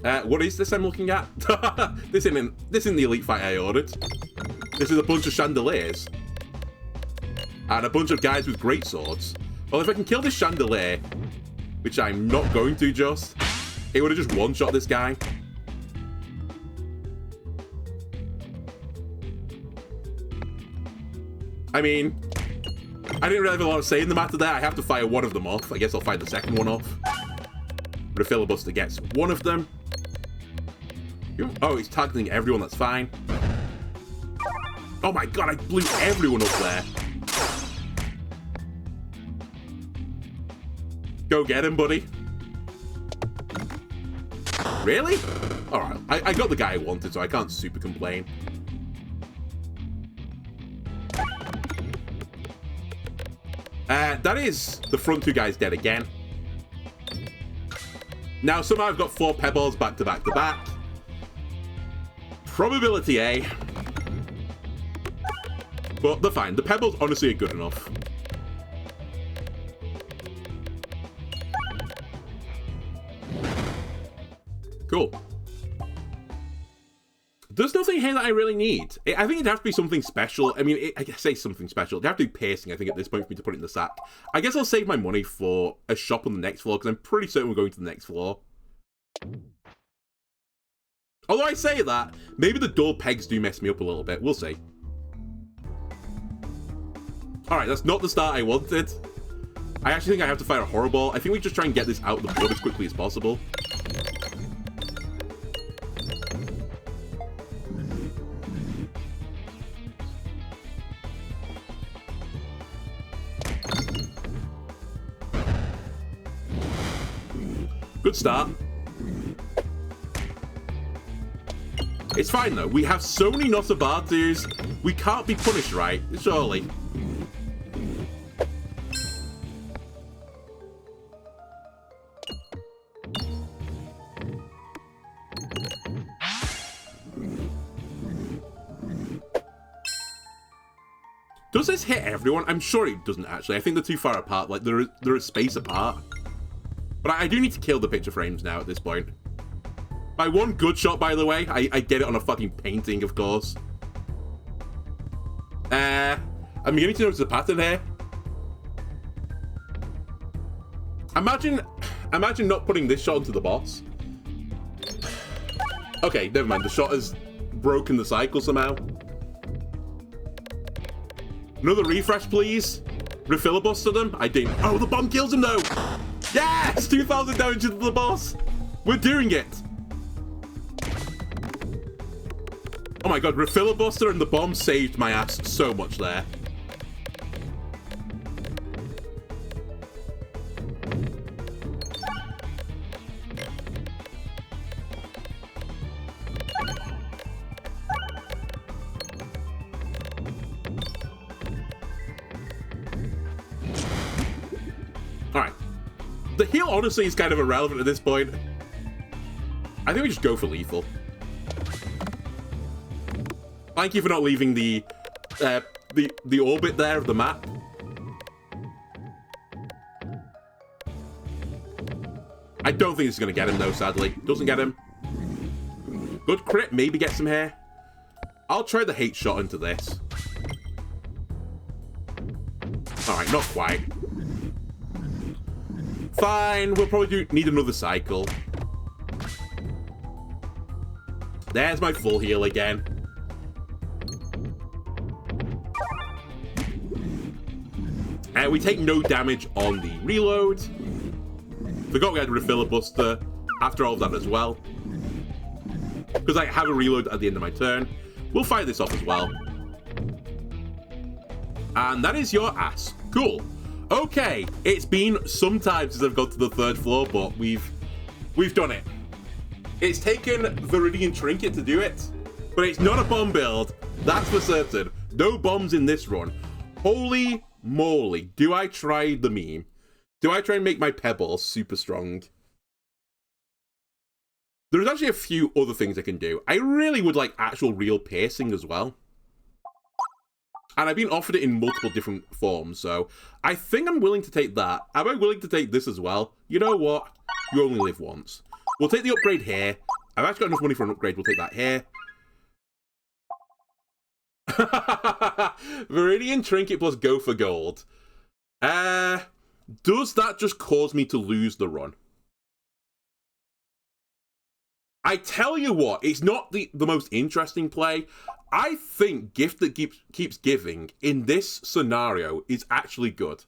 What is this I'm looking at? This isn't the elite fight I ordered. This is a bunch of chandeliers. And a bunch of guys with great swords. Well, if I can kill this chandelier, which I'm not going to just, it would have just one-shot this guy. I mean, I didn't really have a lot of say in the matter there. I have to fire one of them off. I guess I'll fire the second one off. Refilibuster gets one of them. Oh, he's targeting everyone. That's fine. Oh my god, I blew everyone up there. Go get him, buddy. Really? Alright, I got the guy I wanted, so I can't super complain. That is the front two guys dead again. Now, somehow I've got 4 pebbles back to back to back. Probability A. But they're fine. The pebbles honestly are good enough. Cool. There's nothing here that I really need. I think it'd have to be something special. I mean, I say something special. It'd have to be piercing, I think, at this point for me to put it in the sack. I guess I'll save my money for a shop on the next floor, because I'm pretty certain we're going to the next floor. Although I say that, maybe the dual pegs do mess me up a little bit. We'll see. Alright, that's not the start I wanted. I actually think I have to fire a horror ball. I think we just try and get this out of the board as quickly as possible. Good start. It's fine, though. We have so many Nosfobatus. We can't be punished, right? Surely. Does this hit everyone? I'm sure it doesn't, actually. I think they're too far apart. Like, they're a space apart. But I do need to kill the picture frames now at this point. My one good shot, by the way, I get it on a fucking painting, of course. I'm beginning to notice a pattern here. Imagine not putting this shot into the boss. Okay, never mind. The shot has broken the cycle somehow. Another refresh, please. Refilibuster them. I didn't. Oh, the bomb kills him, though. Yes! 2,000 damage to the boss. We're doing it. Oh my god, Refilibuster and the bomb saved my ass so much there. Alright. The heal, honestly, is kind of irrelevant at this point. I think we just go for lethal. Thank you for not leaving the orbit there of the map. I don't think this is going to get him, though, sadly. Doesn't get him. Good crit, maybe gets him here. I'll try the hate shot into this. Alright, not quite. Fine, we'll probably need another cycle. There's my full heal again. We take no damage on the reload. Forgot we had Refilibuster after all of that as well. Because I have a reload at the end of my turn. We'll fire this off as well. And that is your ass. Cool. Okay, it's been some time since I've got to the 3rd floor, but we've done it. It's taken Viridian Trinket to do it, but it's not a bomb build. That's for certain. No bombs in this run. Holy moly, do I try the meme? Do I try and make my pebble super strong? There's actually a few other things I can do. I really would like actual real piercing as well. And I've been offered it in multiple different forms, so I think I'm willing to take that. Am I willing to take this as well? You know what? You only live once. We'll take the upgrade here. I've actually got enough money for an upgrade. We'll take that here. Viridian Trinket plus go for gold. Does that just cause me to lose the run? I tell you what, it's not the most interesting play. I think gift that keeps giving in this scenario is actually good.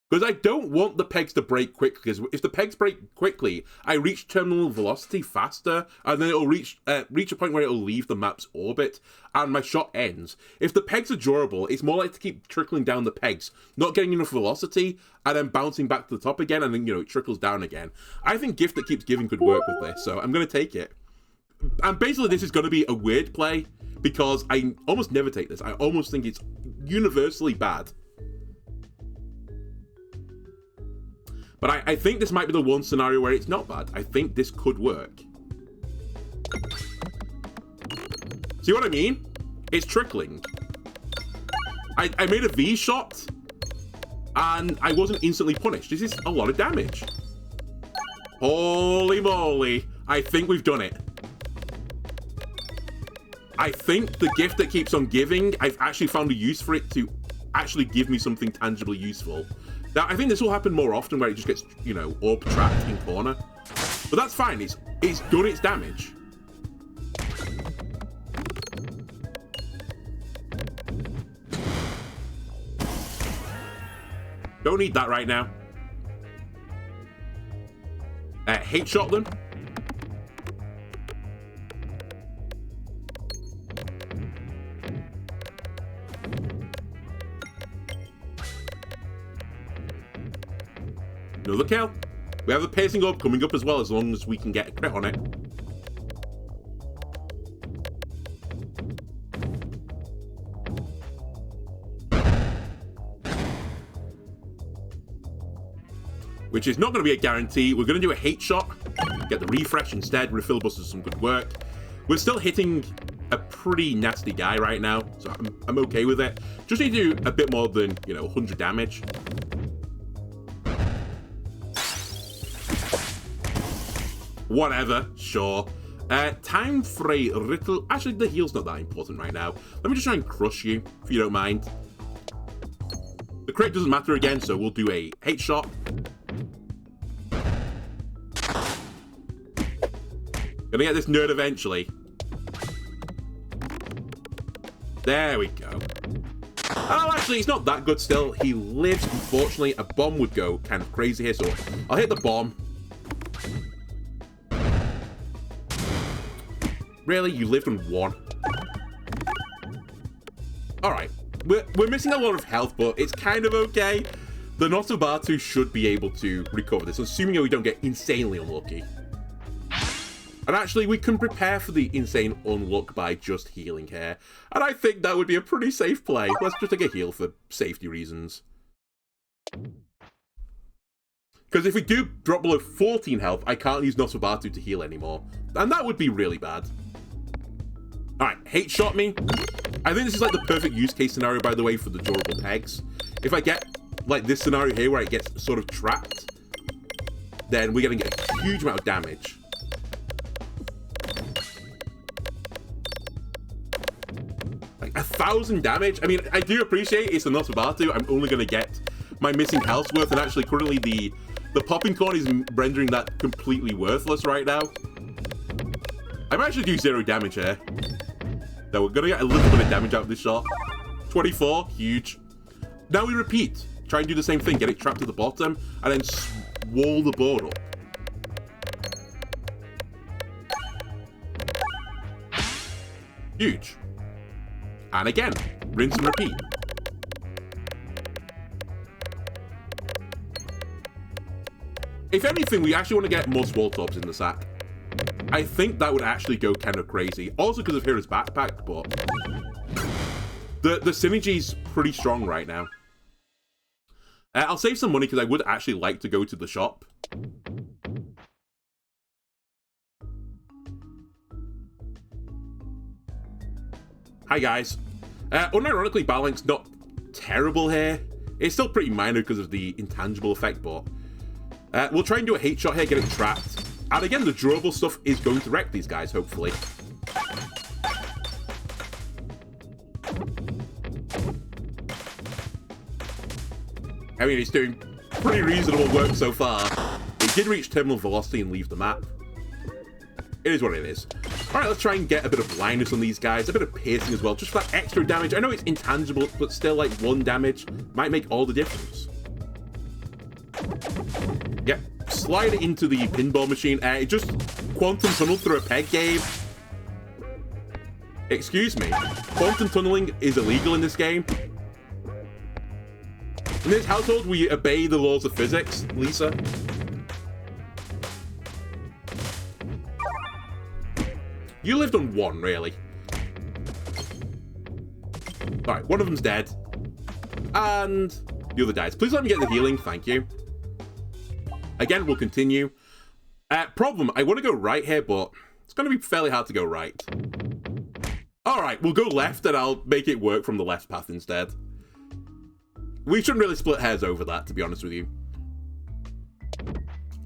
Because I don't want the pegs to break quickly, because if the pegs break quickly, I reach terminal velocity faster, and then it'll reach a point where it'll leave the map's orbit, and my shot ends. If the pegs are durable, it's more likely to keep trickling down the pegs, not getting enough velocity, and then bouncing back to the top again, and then, you know, it trickles down again. I think gift that keeps giving could work with this, so I'm going to take it. And basically, this is going to be a weird play, because I almost never take this. I almost think it's universally bad. But I think this might be the one scenario where it's not bad. I think this could work. See what I mean? It's trickling. I made a V shot, and I wasn't instantly punished. This is a lot of damage. Holy moly. I think we've done it. I think the gift that keeps on giving, I've actually found a use for it to actually give me something tangibly useful. Now, I think this will happen more often where it just gets, you know, orb trapped in corner. But that's fine. It's done its damage. Don't need that right now. Hate shot them. Another kill. We have the piercing orb coming up as well, as long as we can get a crit on it. which is not going to be a guarantee. We're going to do a hate shot, get the refresh instead. Refill busters some good work. We're still hitting a pretty nasty guy right now, so I'm okay with it. Just need to do a bit more than, 100 damage. Whatever, sure. Time for a riddle. Actually, the heal's not that important right now. Let me just try and crush you, if you don't mind. The crit doesn't matter again, so we'll do a hate shot. Gonna get this nerd eventually. There we go. Oh, actually, he's not that good still. He lives, unfortunately. A bomb would go kind of crazy here, so I'll hit the bomb. Really? You lived on 1? Alright. We're missing a lot of health, but it's kind of okay. The Nosforbatu should be able to recover this, assuming we don't get insanely unlucky. And actually, we can prepare for the insane unluck by just healing here. And I think that would be a pretty safe play. Let's just take a heal for safety reasons. Because if we do drop below 14 health, I can't use Nosforbatu to heal anymore. And that would be really bad. Alright, hate shot me. I think this is like the perfect use case scenario, by the way, for the durable pegs. If I get like this scenario here where it gets sort of trapped, then we're going to get a huge amount of damage. Like 1,000 damage. I mean, I do appreciate it's a Nosforbatu. I'm only going to get my missing health worth, and actually currently the popping corn is rendering that completely worthless right now. I might actually do 0 damage here. So we're going to get a little bit of damage out of this shot. 24, huge. Now we repeat. Try and do the same thing. Get it trapped at the bottom, and then swall the board up. Huge. And again, rinse and repeat. If anything, we actually want to get more swall tops in the sack. I think that would actually go kind of crazy. Also because of Hera's backpack, but the synergy's pretty strong right now. I'll save some money because I would actually like to go to the shop. Hi guys. Unironically, Battle's not terrible here. It's still pretty minor because of the intangible effect, but we'll try and do a hate shot here, get it trapped. And again, the durable stuff is going to wreck these guys, hopefully. I mean, it's doing pretty reasonable work so far. It did reach terminal velocity and leave the map. It is what it is. Alright, let's try and get a bit of blindness on these guys, a bit of piercing as well, just for that extra damage. I know it's intangible, but still, like, 1 damage might make all the difference. Yep, slide it into the pinball machine. It just quantum tunneled through a peg game. Excuse me. Quantum tunneling is illegal in this game. In this household, we obey the laws of physics, Lisa. You lived on 1, really. Alright, one of them's dead. And the other dies. Please let me get the healing, thank you. Again, we'll continue. Problem, I want to go right here, but it's going to be fairly hard to go right. Alright, we'll go left, and I'll make it work from the left path instead. We shouldn't really split hairs over that, to be honest with you.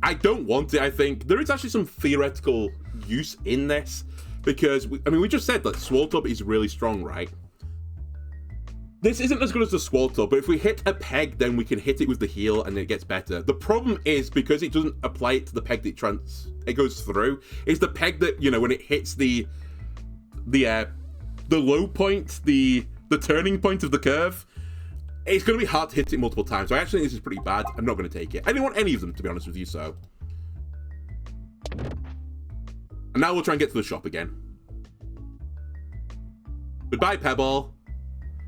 I don't want it, I think. There is actually some theoretical use in this, because, we just said that Swole Tub is really strong, right? This isn't as good as the Swole Tub, but if we hit a peg, then we can hit it with the heal, and it gets better. The problem is, because it doesn't apply it to the peg that it goes through, is the peg that, when it hits the low point, the turning point of the curve, it's going to be hard to hit it multiple times. So I actually think this is pretty bad. I'm not going to take it. I didn't want any of them, to be honest with you, so. And now we'll try and get to the shop again. Goodbye, Pebble.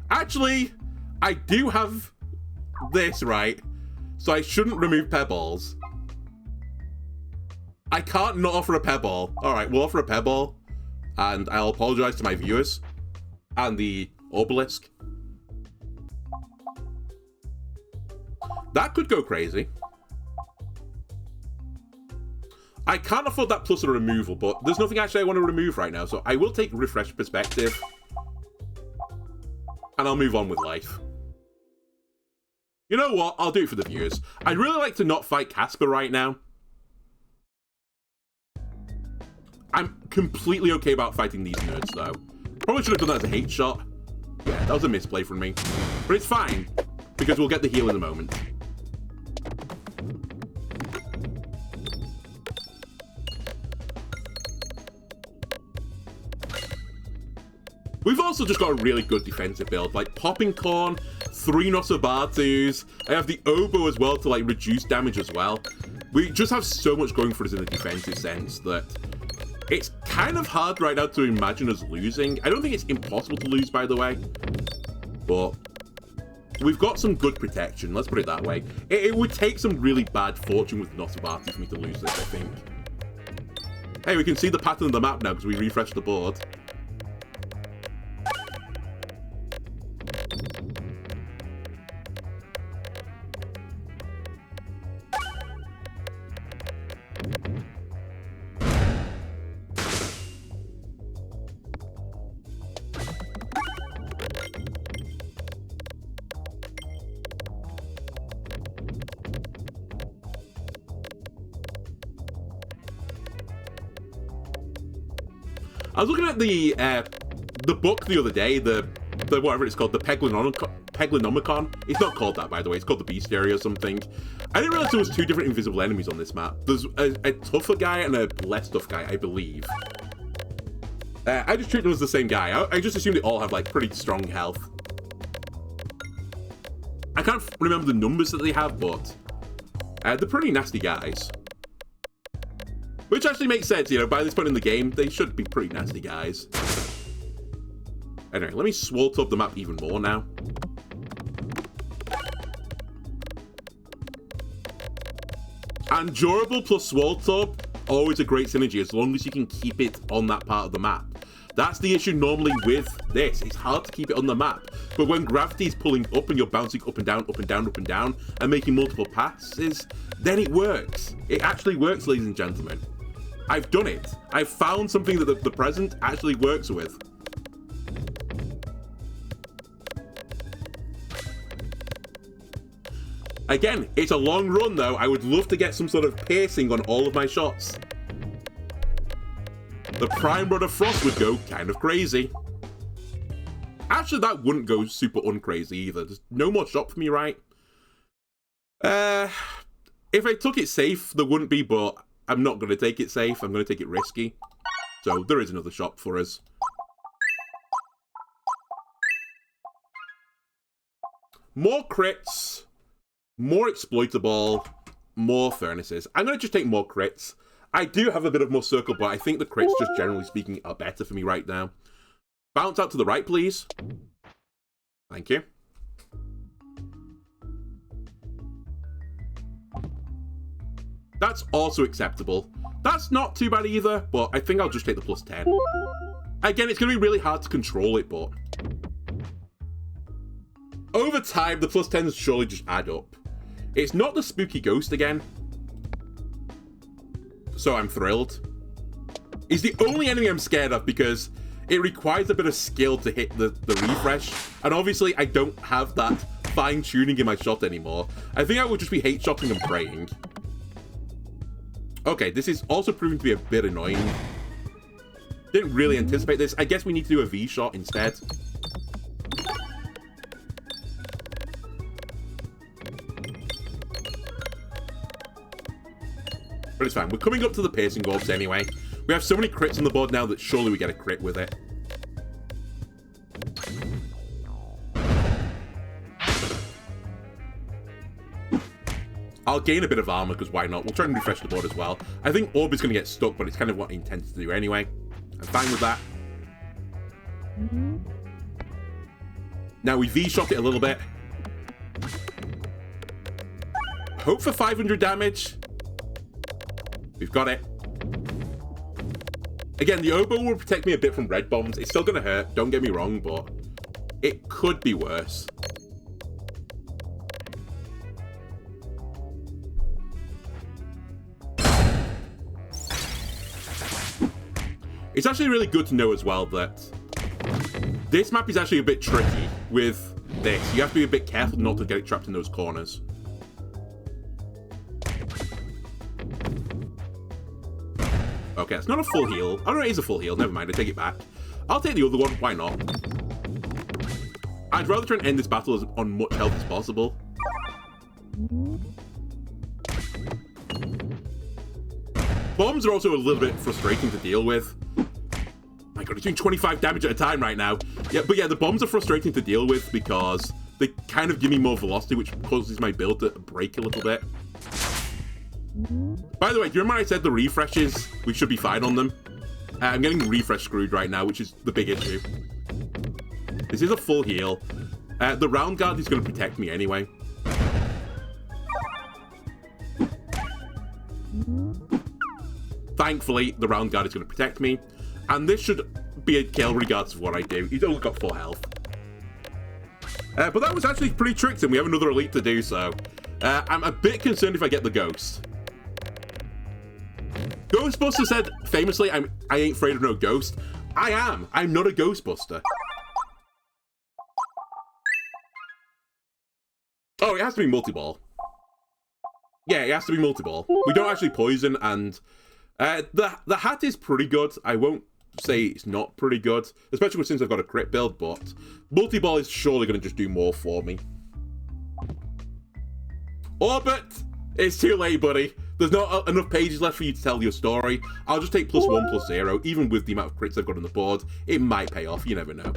Actually, I do have this, right? So I shouldn't remove Pebbles. I can't not offer a Pebble. Alright, we'll offer a Pebble. And I'll apologize to my viewers. And the Obelisk. That could go crazy. I can't afford that plus a removal, but there's nothing actually I want to remove right now, so I will take Refresh Perspective. And I'll move on with life. You know what? I'll do it for the viewers. I'd really like to not fight Casper right now. I'm completely okay about fighting these nerds, though. Probably should have done that as a hate shot. Yeah, that was a misplay from me. But it's fine, because we'll get the heal in a moment. We've also just got a really good defensive build, like Popping Corn, 3 Nosfobatus. I have the Oboe as well to like reduce damage as well. We just have so much going for us in a defensive sense that it's kind of hard right now to imagine us losing. I don't think it's impossible to lose, by the way, but we've got some good protection, let's put it that way. It would take some really bad fortune with Nosforbatu for me to lose this, I think. Hey, we can see the pattern of the map now because we refreshed the board. I was looking at the book the other day, the whatever it's called, the Peglinomicon. It's not called that, by the way. It's called the Bestiary or something. I didn't realize there was 2 different invisible enemies on this map. There's a tougher guy and a less tough guy, I believe. I just treat them as the same guy. I just assume they all have like pretty strong health. I can't remember the numbers that they have, but they're pretty nasty guys. Which actually makes sense, you know, by this point in the game, they should be pretty nasty guys. Anyway, let me swalt up the map even more now. And durable plus swalt up, always a great synergy as long as you can keep it on that part of the map. That's the issue normally with this. It's hard to keep it on the map. But when gravity is pulling up and you're bouncing up and down, up and down, up and down, and making multiple passes, then it works. It actually works, ladies and gentlemen. I've done it. I've found something that the present actually works with. Again, it's a long run though. I would love to get some sort of piercing on all of my shots. The Prime Rod of Frost would go kind of crazy. Actually, that wouldn't go super uncrazy either. There's no more shot for me, right? If I took it safe, there wouldn't be, but I'm not going to take it safe. I'm going to take it risky. So there is another shop for us. More crits, more exploitable, more furnaces. I'm going to just take more crits. I do have a bit of more circle, but I think the crits, just generally speaking, are better for me right now. Bounce out to the right, please. Thank you. That's also acceptable. That's not too bad either, but I think I'll just take the plus 10. Again, it's going to be really hard to control it, but over time, the plus 10s surely just add up. It's not the spooky ghost again, so I'm thrilled. It's the only enemy I'm scared of because it requires a bit of skill to hit the refresh, and obviously I don't have that fine-tuning in my shot anymore. I think I would just be hate-shotting and praying. Okay, this is also proving to be a bit annoying. Didn't really anticipate this. I guess we need to do a V-shot instead. But it's fine. We're coming up to the piercing orbs anyway. We have so many crits on the board now that surely we get a crit with it. I'll gain a bit of armor, because why not? We'll try and refresh the board as well. I think Orb is going to get stuck, but it's kind of what I intended to do anyway. I'm fine with that. Now we V-shot it a little bit. Hope for 500 damage. We've got it. Again, the Oboe will protect me a bit from red bombs. It's still going to hurt, don't get me wrong, but it could be worse. It's actually really good to know as well that this map is actually a bit tricky with this. You have to be a bit careful not to get trapped in those corners. Okay, it's not a full heal. Oh no, it is a full heal. Never mind, I take it back. I'll take the other one. Why not? I'd rather try and end this battle on much health as possible. Bombs are also a little bit frustrating to deal with. My god, he's doing 25 damage at a time right now. Yeah, but yeah, the bombs are frustrating to deal with because they kind of give me more velocity, which causes my build to break a little bit. By the way, do you remember I said the refreshes, we should be fine on them? I'm getting refresh screwed right now, which is the big issue. This is a full heal. The round guard is going to protect me anyway. Thankfully, the round guard is going to protect me. And this should be a kill regardless of what I do. He's only got 4 health. But that was actually pretty tricky, and we have another elite to do so. I'm a bit concerned if I get the ghost. Ghostbuster said famously, I ain't afraid of no ghost. I am. I'm not a Ghostbuster. Oh, it has to be multi-ball. Yeah, it has to be multi-ball. We don't actually poison, and the hat is pretty good. I won't say it's not pretty good, especially since I've got a crit build, but multi-ball is surely going to just do more for me. Orbit! It's too late, buddy. There's not enough pages left for you to tell your story. I'll just take +1, +0. Even with the amount of crits I've got on the board, it might pay off. You never know.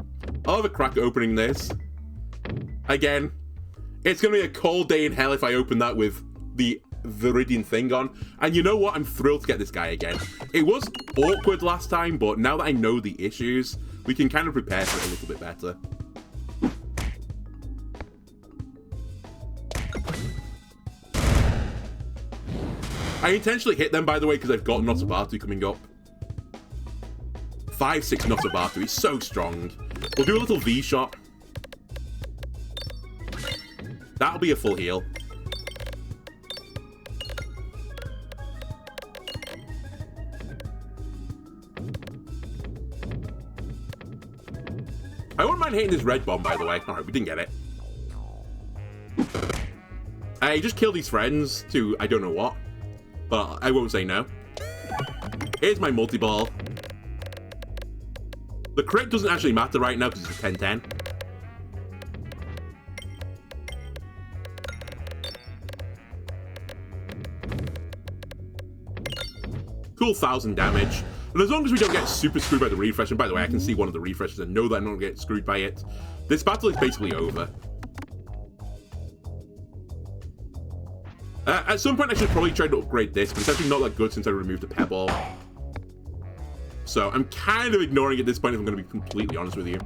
I'll have a crack opening this. Again, it's going to be a cold day in hell if I open that with the Viridian thing on. And you know what? I'm thrilled to get this guy again. It was awkward last time, but now that I know the issues, we can kind of prepare for it a little bit better. I intentionally hit them, by the way, because I've got Nosforbatu coming up. 5/6 Nosforbatu. He's so strong. We'll do a little V-shot. That'll be a full heal. I wouldn't mind hitting this red bomb, by the way. Alright, we didn't get it. I just killed these friends to I don't know what. But I won't say no. Here's my multi-ball. The crit doesn't actually matter right now because it's a 10-10. Cool 1,000 damage. And as long as we don't get super screwed by the refresh, and by the way, I can see one of the refreshes and know that I'm not going to get screwed by it, this battle is basically over. At some point, I should probably try to upgrade this, but it's actually not that good since I removed the pebble. So I'm kind of ignoring it at this point if I'm going to be completely honest with you.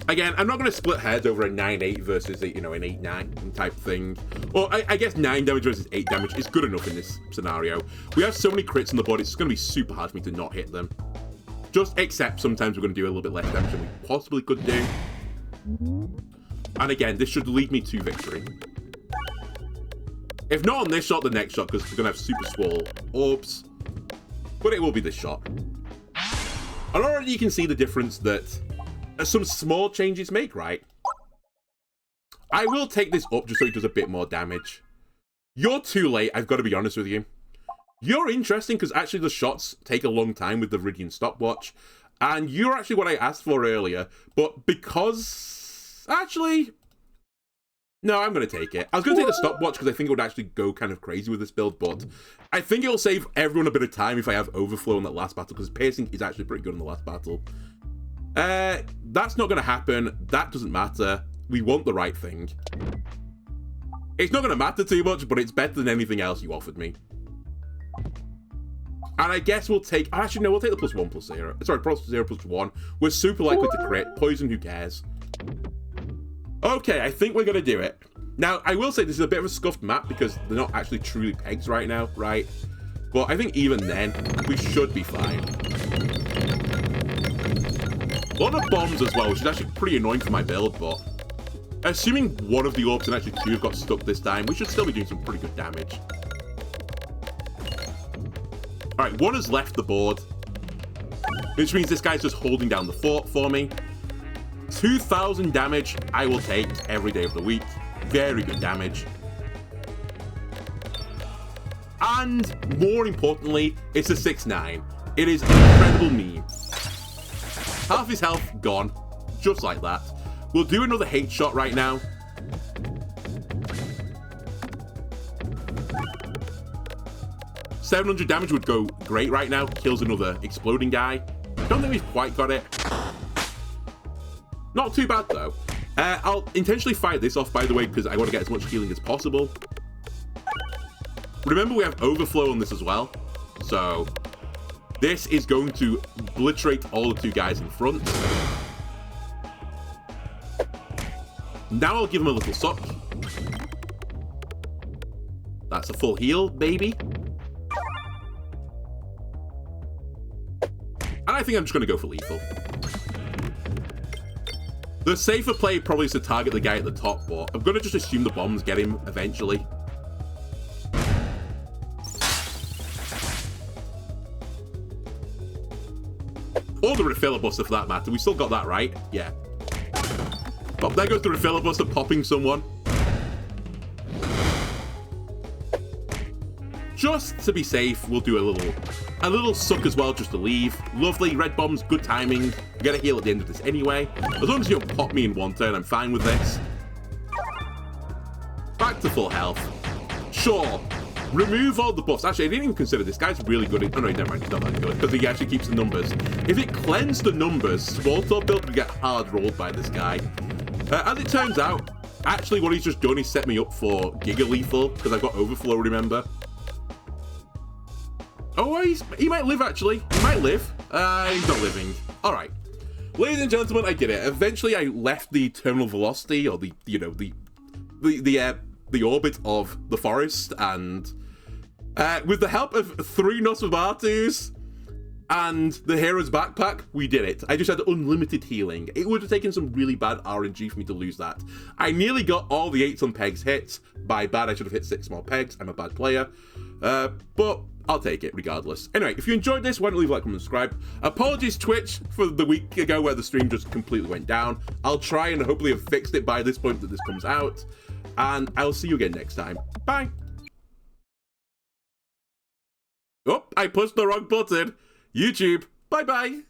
Again, I'm not going to split heads over a 9-8 versus a, an 8-9 type thing. Well, I guess 9 damage versus 8 damage is good enough in this scenario. We have so many crits on the board, it's going to be super hard for me to not hit them. Just accept sometimes we're going to do a little bit less damage than we possibly could do. And again, this should lead me to victory. If not on this shot, the next shot, because we're going to have super swole orbs. But it will be this shot. And already you can see the difference that some small changes make, right? I will take this up just so it does a bit more damage. You're too late, I've got to be honest with you. You're interesting because actually the shots take a long time with the Viridian stopwatch. And you're actually what I asked for earlier. But because... Actually... No, I'm going to take it. I was going to take the stopwatch because I think it would actually go kind of crazy with this build, but I think it'll save everyone a bit of time if I have overflow in that last battle, because piercing is actually pretty good in the last battle. That's not going to happen. That doesn't matter. We want the right thing. It's not going to matter too much, but it's better than anything else you offered me. And I guess we'll take... Actually, no, we'll take the +1 +0. Sorry, +0 +1. We're super likely to crit. Poison, who cares? Okay, I think we're going to do it. Now, I will say this is a bit of a scuffed map because they're not actually truly pegs right now, right? But I think even then, we should be fine. A lot of bombs as well, which is actually pretty annoying for my build, but... Assuming one of the orbs and actually 2 have got stuck this time, we should still be doing some pretty good damage. Alright, one has left the board, which means this guy's just holding down the fort for me. 2,000 damage, I will take every day of the week. Very good damage. And more importantly, it's a 6-9. It is an incredible meme. Half his health gone, just like that. We'll do another hate shot right now. $700 damage would go great right now. Kills another exploding guy. Don't think we've quite got it. Not too bad though. I'll intentionally fire this off, by the way, because I want to get as much healing as possible. Remember, we have overflow on this as well. So this is going to obliterate all the two guys in front. Now I'll give him a little suck. That's a full heal, baby. And I think I'm just going to go for lethal. The safer play probably is to target the guy at the top, but I'm going to just assume the bombs get him eventually. Or the refiller buster for that matter. We still got that right. Yeah. But there goes the refiller buster popping someone. Just to be safe, we'll do a little suck as well just to leave. Lovely. Red bombs, good timing. We get a heal at the end of this anyway. As long as you don't pop me in one turn, I'm fine with this. Back to full health. Sure. Remove all the buffs. Actually, I didn't even consider this guy's really good. Oh no, never mind. He's not that good because he actually keeps the numbers. If it cleansed the numbers, small top build would get hard rolled by this guy. As it turns out, actually what he's just done is set me up for Giga Lethal because I've got overflow, remember? Oh, he might live actually. He might live. He's not living. All right. Ladies and gentlemen, I did it. Eventually I left the terminal velocity or the orbit of the forest, and with the help of 3 Nosforbatus and the hero's backpack, we did it. I just had unlimited healing. It would have taken some really bad RNG for me to lose that. I nearly got all the 8s on pegs hit. By bad, I should have hit 6 more pegs. I'm a bad player. But I'll take it regardless. Anyway, if you enjoyed this, why don't leave a like, comment, and subscribe. Apologies, Twitch, for the week ago where the stream just completely went down. I'll try and hopefully have fixed it by this point that this comes out. And I'll see you again next time. Bye. Oh, I pushed the wrong button. YouTube, bye-bye.